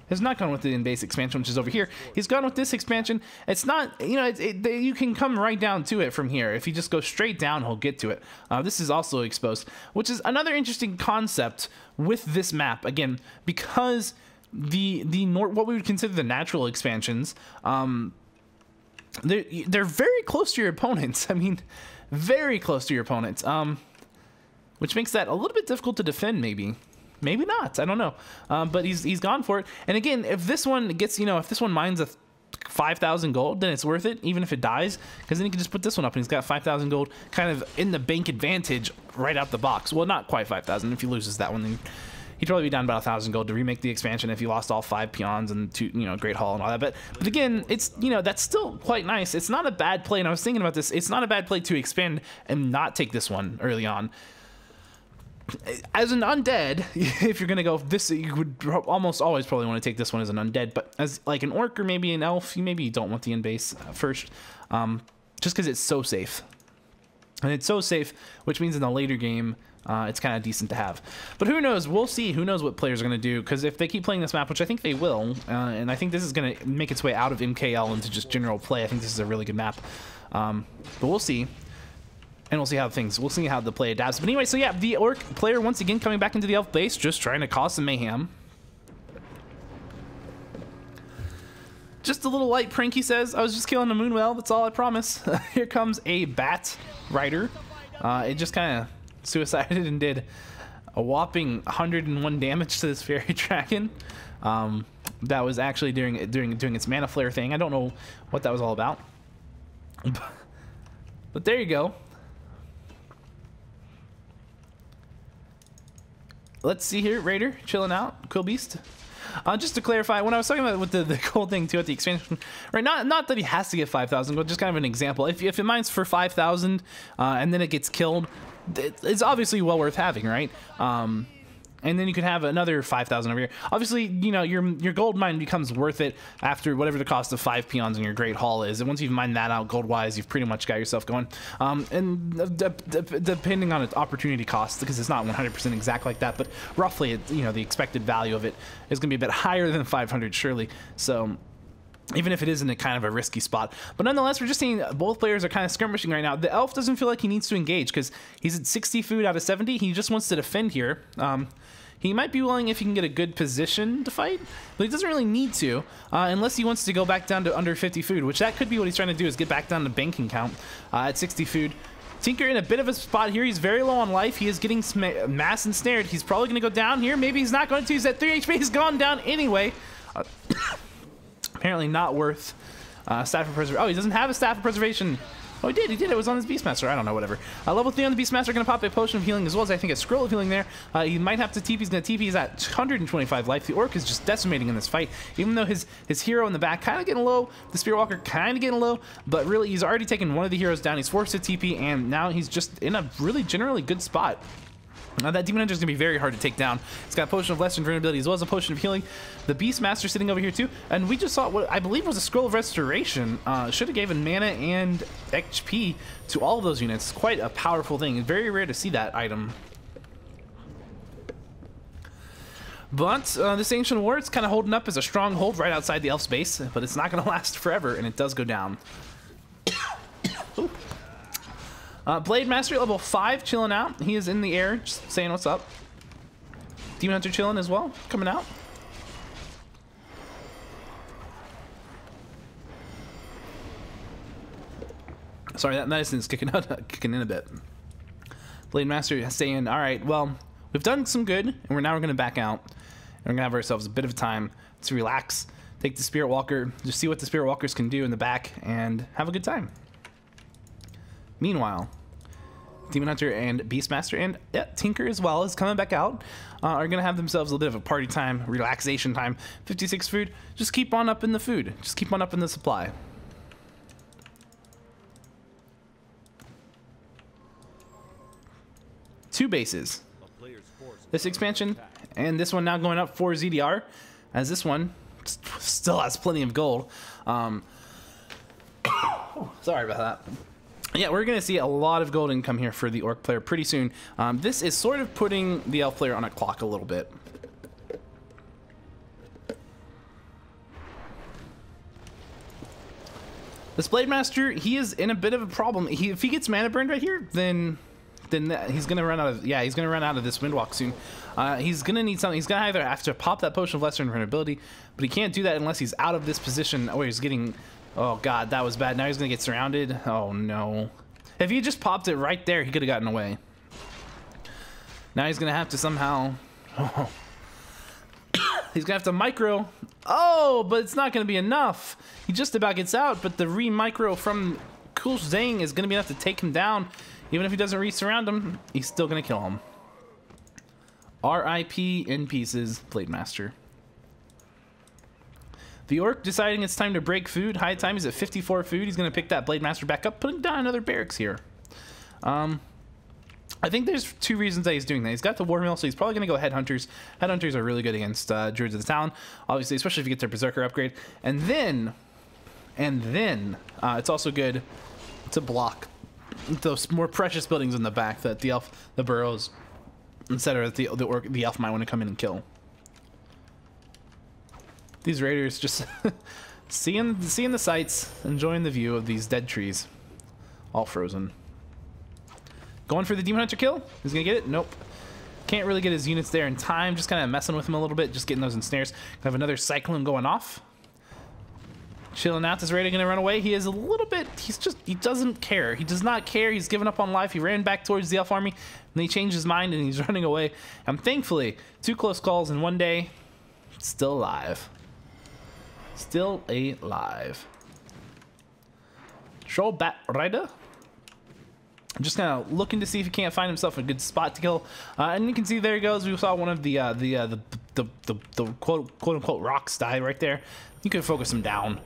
has not gone with the in-base expansion, which is over here. He's gone with this expansion. It's not, you know, you can come right down to it from here. If you just go straight down, he'll get to it. This is also exposed, which is another interesting concept with this map. Again, because what we would consider the natural expansions, they're very close to your opponents. I mean, very close to your opponents, which makes that a little bit difficult to defend. Maybe not. I don't know. But he's gone for it. And again, if this one gets, you know, if this one mines a 5,000 gold, then it's worth it, even if it dies, because then he can just put this one up and he's got 5,000 gold kind of in the bank advantage right out the box. Well, not quite 5,000. If he loses that one, then he'd probably be down about 1,000 gold to remake the expansion if he lost all 5 peons and 2, you know, Great Hall and all that. But again, it's, you know, that's still quite nice. It's not a bad play, and I was thinking about this. It's not a bad play to expand and not take this one early on. As an undead, if you're gonna go this, you would almost always probably want to take this one as an undead. But as like an orc or maybe an elf, you maybe don't want the in base first, just because it's so safe. And it's so safe, which means in the later game, it's kind of decent to have. But who knows? We'll see. Who knows what players are going to do? Because if they keep playing this map, which I think they will, and I think this is going to make its way out of MKL into just general play. I think this is a really good map. But we'll see. And we'll see how the play adapts. But anyway, so yeah, the orc player once again coming back into the elf base, just trying to cause some mayhem. Just a little light prank, he says. I was just killing a moonwell. That's all, I promise. Here comes a bat rider. It just kind of suicided and did a whopping 101 damage to this fairy dragon. That was actually doing its mana flare thing. I don't know what that was all about. But there you go. Let's see here, Raider chilling out, Cool Beast. Just to clarify, when I was talking about with the gold thing too at the expansion, right? Not that he has to get 5,000 gold, just kind of an example. If it mines for 5,000 and then it gets killed, it's obviously well worth having, right? And then you could have another 5,000 over here. Obviously, you know, your gold mine becomes worth it after whatever the cost of 5 peons in your Great Hall is. And once you've mined that out gold-wise, you've pretty much got yourself going. And depending on its opportunity cost, because it's not 100% exact like that, but roughly, you know, the expected value of it is going to be a bit higher than 500, surely. So even if it is in a kind of a risky spot. But nonetheless, we're just seeing both players are kind of skirmishing right now. The elf doesn't feel like he needs to engage because he's at 60 food out of 70. He just wants to defend here. He might be willing if he can get a good position to fight, but he doesn't really need to, unless he wants to go back down to under 50 food, which that could be what he's trying to do, is get back down to banking count at 60 food. Tinker in a bit of a spot here. He's very low on life. He is getting mass ensnared. He's probably going to go down here. Maybe he's not going to. He's at 3 HP. He's gone down anyway. Apparently not worth staff of preservation. Oh, he doesn't have a staff of preservation. Oh, he did. It was on his Beastmaster. I don't know, whatever. Level 3 on the Beastmaster, going to pop a potion of healing as well as I think a scroll of healing there. He might have to TP. He's going to TP. He's at 125 life. The Orc is just decimating in this fight, even though his hero in the back kind of getting low. The Spear Walker kind of getting low, but really he's already taken one of the heroes down. He's forced to TP, and now he's just in a really generally good spot. Now that Demon Hunter is going to be very hard to take down. It's got a Potion of Lesser Invulnerability as well as a Potion of Healing. The Beastmaster sitting over here too. And we just saw what I believe was a Scroll of Restoration. Should have given mana and HP to all of those units. Quite a powerful thing. It's very rare to see that item. But this Ancient Ward's kind of holding up as a stronghold right outside the elf's base. But it's not going to last forever, and it does go down. Blade Master level 5 chilling out. He is in the air just saying what's up. Demon Hunter chilling as well, coming out. Sorry, that medicine's kicking in a bit. Blade Master is saying, all right, well, we've done some good, and we're going to back out. And we're going to have ourselves a bit of time to relax, take the Spirit Walker, just see what the Spirit Walkers can do in the back, and have a good time. Meanwhile, Demon Hunter and Beastmaster and Tinker as well is coming back out. Are going to have themselves a bit of a party time, relaxation time. 56 food. Just keep on up in the food. Just keep on up in the supply. Two bases. This expansion and this one now going up for ZDR, as this one still has plenty of gold. Sorry about that. Yeah, we're going to see a lot of gold income here for the Orc player pretty soon. This is sort of putting the Elf player on a clock a little bit. This Blade Master, he is in a bit of a problem. If he gets mana burned right here, then he's gonna run out of he's gonna run out of this Windwalk soon. He's gonna need something. He's gonna either have to pop that potion of lesser invulnerability, but he can't do that unless he's out of this position. Oh, he's getting. Oh god, that was bad. Now he's gonna get surrounded. Oh no! If he just popped it right there, he could have gotten away. Now he's gonna have to somehow. Oh. He's gonna have to micro. Oh, but it's not gonna be enough. He just about gets out, but the re-micro from CoolXian is gonna be enough to take him down. Even if he doesn't re-surround him, he's still gonna kill him. R.I.P. in pieces, Blade Master. The Orc deciding it's time to break food. High time, he's at 54 food. He's gonna pick that Blade Master back up, putting down another barracks here. I think there's two reasons that he's doing that. He's got the War Mill, so he's probably gonna go Headhunters. Headhunters are really good against Druids of the Talon, obviously, especially if you get their Berserker upgrade. And then, it's also good to block those more precious buildings in the back that the Elf, the burrows, etc. The Elf might want to come in and kill. These raiders just seeing the sights, enjoying the view of these dead trees, all frozen. Going for the Demon Hunter kill. He's gonna get it. Nope. Can't really get his units there in time. Just kind of messing with him a little bit, just getting those ensnares. Gonna have another Cyclone going off. Chilling out. This raider gonna run away. He is a little bit. He doesn't care. He does not care. He's given up on life. He ran back towards the Elf army, and he changed his mind and he's running away. And thankfully, 2 close calls in one day. Still alive. Still alive. Troll Bat Rider. I'm just kind of looking to see if he can't find himself a good spot to kill. And you can see there he goes. We saw one of the quote unquote rocks die right there. You can focus him down.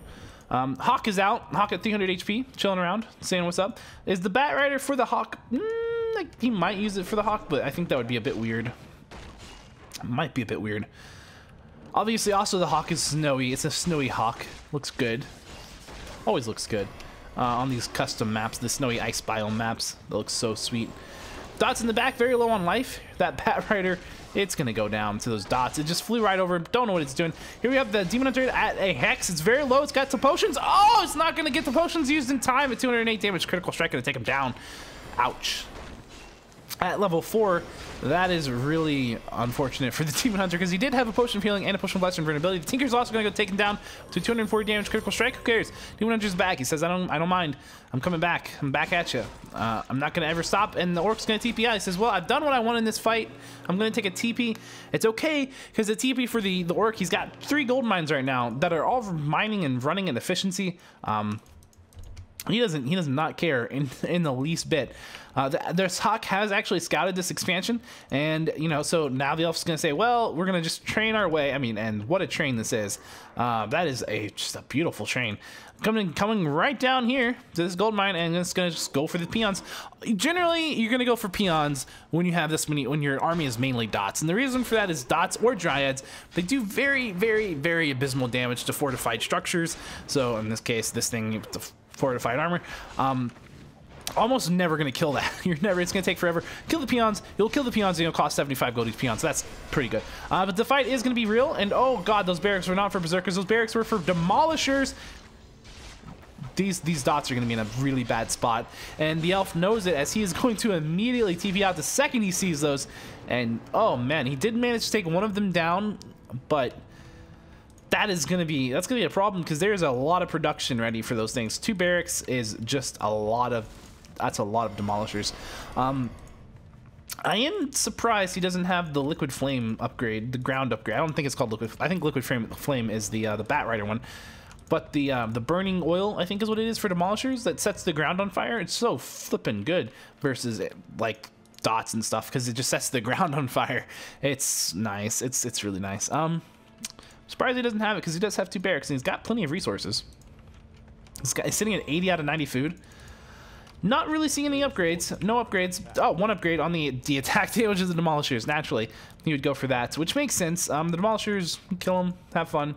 Hawk is out. Hawk at 300 HP, chilling around, saying what's up. Is the Bat Rider for the Hawk? Like he might use it for the Hawk, but I think that would be a bit weird. Might be a bit weird. Obviously, also the Hawk is snowy. It's a snowy Hawk. Looks good. Always looks good. On these custom maps, the snowy ice biome maps. That looks so sweet. Dots in the back, very low on life. That Bat Rider, it's gonna go down to those dots. It just flew right over him. Don't know what it's doing. Here we have the Demon Hunter at a Hex. It's very low. It's got some potions. Oh, it's not gonna get the potions used in time. At 208 damage, critical strike gonna take him down. Ouch. At level 4, that is really unfortunate for the Demon Hunter because he did have a potion of healing and a potion of lesser invulnerability. The Tinker's also going to go take him down to 240 damage critical strike. Who cares? Demon Hunter's back. He says, I don't mind. I'm coming back. I'm back at you. I'm not going to ever stop. And the Orc's going to TP out. He says, well, I've done what I want in this fight. I'm going to take a TP. It's okay because the TP for the Orc, he's got 3 gold mines right now that are all mining and running in efficiency. He does not care in the least bit. This Hawk has actually scouted this expansion, and so now the Elf's gonna say, well, we're gonna just train our way. I mean, and what a train this is. That is just a beautiful train. Coming right down here to this gold mine, and it's gonna just go for the peons. Generally, you're gonna go for peons when you have this many, when your army is mainly dots, and the reason for that is dots or dryads. They do very, very, very abysmal damage to fortified structures. So in this case, this thing, the fortified armor, almost never gonna kill that. You're never. It's gonna take forever. Kill the peons. You'll kill the peons, and it'll cost 75 gold each peons. So that's pretty good. But the fight is gonna be real. And oh god, those barracks were not for berserkers. Those barracks were for demolishers. These dots are gonna be in a really bad spot, and the Elf knows it as he is going to immediately TP out the second he sees those. And oh man, he did manage to take one of them down, but that's gonna be a problem because there's a lot of production ready for those things. 2 barracks is just a lot of demolishers. I am surprised he doesn't have the liquid flame upgrade, the ground upgrade. I don't think it's called liquid. I think liquid flame is the Bat Rider one, but the burning oil I think is what it is for demolishers that sets the ground on fire. It's so flippin' good versus like dots and stuff because it just sets the ground on fire. It's nice. It's really nice. Surprised he doesn't have it because he does have 2 barracks and he's got plenty of resources. This guy is sitting at 80 out of 90 food. Not really seeing any upgrades. No upgrades. Oh, 1 upgrade on the attack damage of the demolishers. Naturally, he would go for that, which makes sense. The demolishers, kill them, have fun.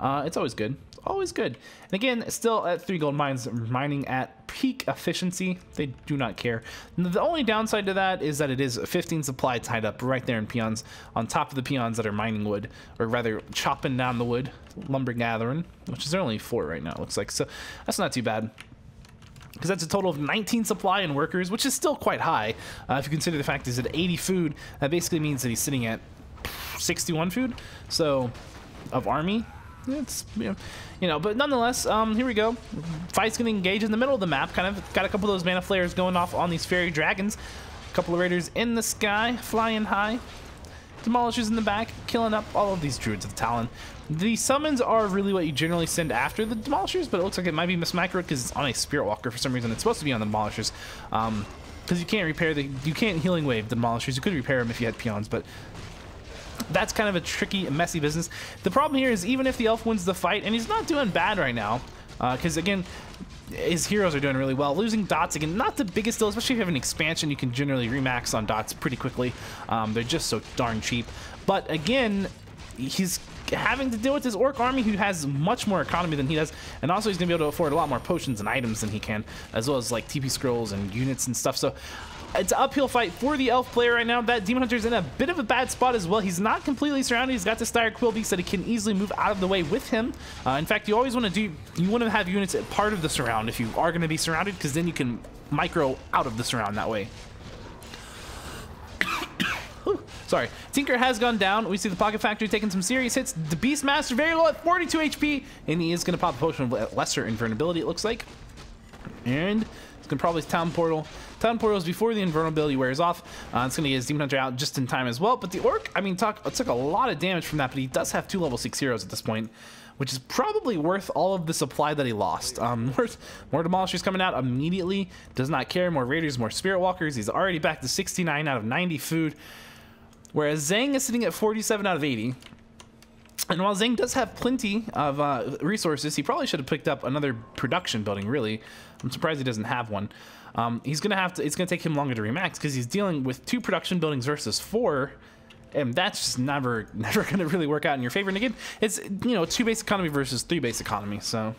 It's always good. Always good. And again, still at 3 gold mines, mining at peak efficiency. They do not care. The only downside to that is that it is 15 supply tied up right there in peons, on top of the peons that are mining wood, or rather chopping down the wood, lumber gathering, which is only 4 right now, it looks like. So that's not too bad, because that's a total of 19 supply and workers, which is still quite high. If you consider the fact he's at 80 food, that basically means that he's sitting at 61 food. So, of army, it's, you know, but nonetheless, here we go. Fight's gonna engage in the middle of the map, kind of got a couple of those mana flares going off on these fairy dragons. A couple of raiders in the sky, flying high. Demolishers in the back, killing up all of these druids of Talon. The summons are really what you generally send after the demolishers, but it looks like it might be mismicroed because it's on a spirit walker for some reason. It's supposed to be on the demolishers, because you can't repair you can't healing wave the demolishers. You could repair them if you had peons, but that's kind of a tricky, messy business. The problem here is even if the elf wins the fight, and he's not doing bad right now, because again, his heroes are doing really well. Losing dots, again, not the biggest deal, especially if you have an expansion. You can generally remax on dots pretty quickly. They're just so darn cheap. But again, he's having to deal with his orc army who has much more economy than he does, and also he's gonna be able to afford a lot more potions and items than he can, as well as like TP scrolls and units and stuff. So it's an uphill fight for the elf player right now. That demon hunter's in a bit of a bad spot as well. He's not completely surrounded. He's got the Dire Quill Beast that he can easily move out of the way with him. In fact, you always want to have units at part of the surround if you are going to be surrounded, because then you can micro out of the surround that way. Sorry. Tinker has gone down. We see the Pocket Factory taking some serious hits. The Beastmaster very low at 42 HP, and he is going to pop a potion of lesser invulnerability, it looks like. And it's going to probably Town Portal. Town Portal is before the invulnerability wears off. It's going to get his Demon Hunter out just in time as well. But the Orc, I mean, took a lot of damage from that, but he does have 2 level 6 heroes at this point, which is probably worth all of the supply that he lost. More Demolishers coming out immediately. Does not care. More Raiders, more Spirit Walkers. He's already back to 69 out of 90 food. Whereas Zhang is sitting at 47 out of 80. And while Zhang does have plenty of resources, he probably should have picked up another production building, really. I'm surprised he doesn't have one. He's going to have to, it's going to take him longer to remax because he's dealing with 2 production buildings versus 4. And that's just never going to really work out in your favor. And again, it's, you know, 2 base economy versus 3 base economy. So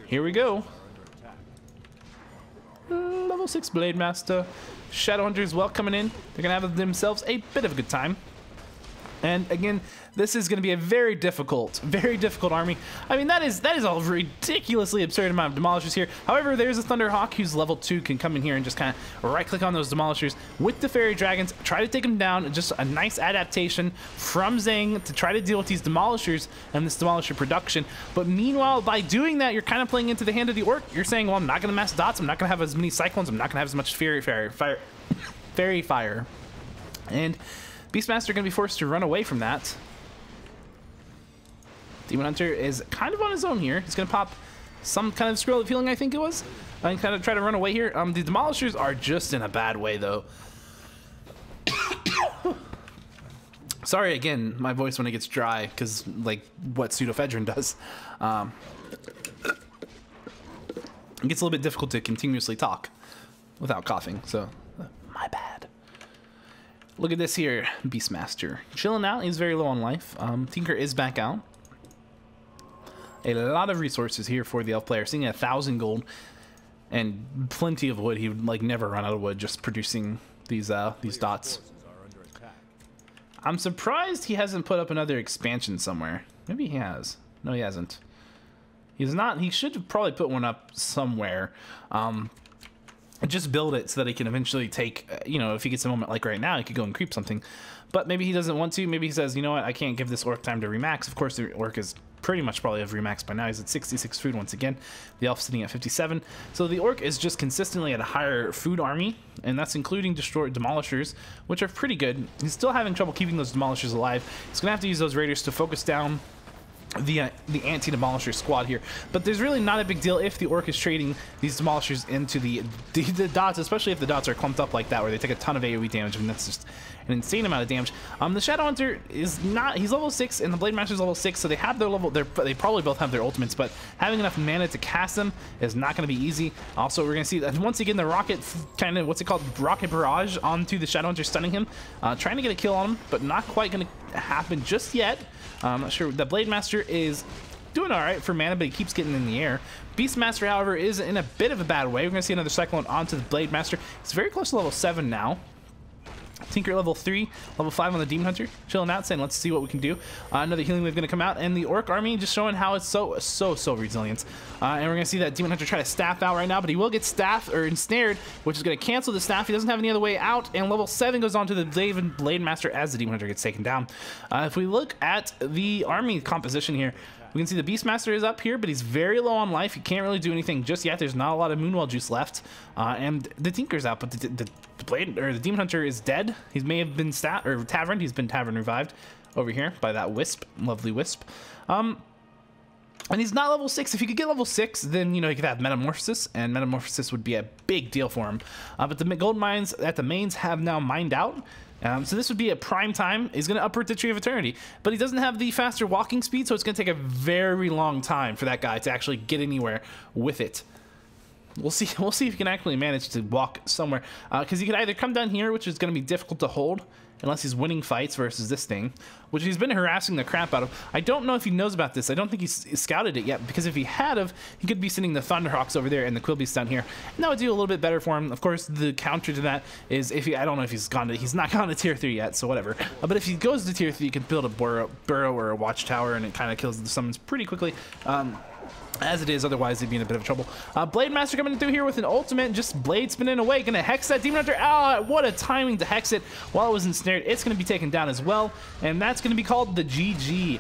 here we go. Level 6 Blade Master. Shadowhunter as well coming in. They're going to have themselves a bit of a good time. And again, this is going to be a very difficult army. I mean, that is a ridiculously absurd amount of demolishers here. However, there's a Thunderhawk who's level 2, can come in here and just kind of right-click on those demolishers with the fairy dragons, try to take them down. Just a nice adaptation from Zhang to try to deal with these demolishers and this demolisher production. But meanwhile, by doing that, you're kind of playing into the hand of the orc. You're saying, well, I'm not going to mass dots. I'm not going to have as many cyclones. I'm not going to have as much fairy fire. And Beastmaster going to be forced to run away from that. Demon Hunter is kind of on his own here. He's going to pop some kind of scroll of healing, I think it was, and kind of try to run away here. The Demolishers are just in a bad way, though. Sorry again, my voice when it gets dry, because like what pseudoephedrine does. It gets a little bit difficult to continuously talk without coughing, so my bad. Look at this here, Beastmaster. Chilling out, he's very low on life. Tinker is back out. A lot of resources here for the elf player. Seeing 1,000 gold and plenty of wood. He would like never run out of wood just producing these dots. I'm surprised he hasn't put up another expansion somewhere. Maybe he has. No, he hasn't. He's not. He should have probably put one up somewhere. And just build it so that he can eventually take, you know, if he gets a moment like right now, he could go and creep something. But maybe he doesn't want to. Maybe he says, you know what, I can't give this orc time to remax. Of course, the orc is pretty much probably have remaxed by now. He's at 66 food once again. The elf sitting at 57. So the orc is just consistently at a higher food army, and that's including demolishers, which are pretty good. He's still having trouble keeping those demolishers alive. He's going to have to use those raiders to focus down the anti-demolisher squad here, but there's really not a big deal if the orc is trading these demolishers into the dots, especially if the dots are clumped up like that, where they take a ton of AoE damage. I mean, that's just an insane amount of damage. The Shadow Hunter is not, he's level 6 and the Blade Master is level 6, so they have their level, they probably both have their ultimates, but having enough mana to cast them is not going to be easy. Also, we're going to see that once again the rocket kind of, what's it called, rocket barrage onto the Shadow Hunter, stunning him, trying to get a kill on him, but not quite going to happen just yet. I'm not sure. The Blade Master is doing all right for mana, but he keeps getting in the air. Beastmaster, however, is in a bit of a bad way. We're going to see another Cyclone onto the Blade Master. He's very close to level 7 now. Tinker level 3, level 5 on the Demon Hunter, chilling out, saying let's see what we can do. Another healing wave going to come out, and the Orc army just showing how it's so resilient. And we're going to see that Demon Hunter try to staff out right now, but he will get staffed or ensnared, which is going to cancel the staff. He doesn't have any other way out, and level 7 goes on to the Blade Master as the Demon Hunter gets taken down. If we look at the army composition here, we can see the Beastmaster is up here, but he's very low on life. He can't really do anything just yet. There's not a lot of Moonwell juice left. And the Tinker's out, but the Blade, or the Demon Hunter is dead. He may have been taverned. He's been tavern revived over here by that Wisp, lovely Wisp. And he's not level 6. If he could get level 6, then, you know, he could have Metamorphosis, and Metamorphosis would be a big deal for him. But the gold mines at the mains have now mined out. So this would be a prime time. He's going to uproot the Tree of Eternity, but he doesn't have the faster walking speed, so it's going to take a very long time for that guy to actually get anywhere with it. We'll see if he can actually manage to walk somewhere, because he could either come down here, which is going to be difficult to hold unless he's winning fights versus this thing, which he's been harassing the crap out of. I don't know if he knows about this. I don't think he's scouted it yet, because if he had of, he could be sending the Thunderhawks over there and the Quillbeasts down here, and that would do a little bit better for him. Of course, the counter to that is if he, I don't know if he's not gone to tier 3 yet, so whatever. But if he goes to tier 3, you can build a burrow or a watchtower, and it kind of kills the summons pretty quickly. As it is, otherwise they'd be in a bit of trouble. Blade Master coming through here with an ultimate, just blade spinning away, gonna hex that Demon Hunter. Ah, what a timing to hex it while it was ensnared. It's gonna be taken down as well, and that's gonna be called the GG.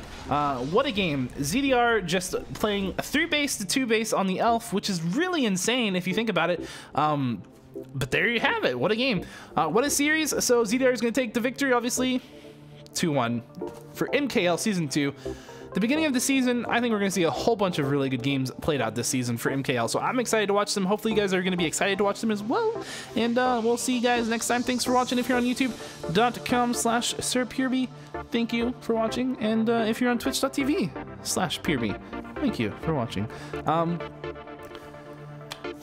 What a game. ZDR just playing a 3-base to 2-base on the elf, which is really insane if you think about it. But there you have it. What a game. What a series. So ZDR is gonna take the victory, obviously, 2-1 for MKL Season 2. The beginning of the season, I think we're going to see a whole bunch of really good games played out this season for MKL, so I'm excited to watch them. Hopefully you guys are going to be excited to watch them as well, and we'll see you guys next time. Thanks for watching. If you're on youtube.com/SirPureB, thank you for watching, and if you're on twitch.tv/Pureby, thank you for watching.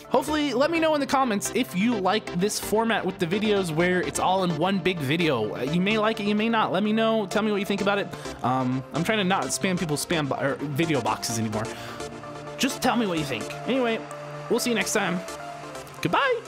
Hopefully, let me know in the comments if you like this format with the videos where it's all in one big video. You may like it, you may not. Let me know. Tell me what you think about it. I'm trying to not spam people's video boxes anymore. Just tell me what you think. Anyway, we'll see you next time. Goodbye.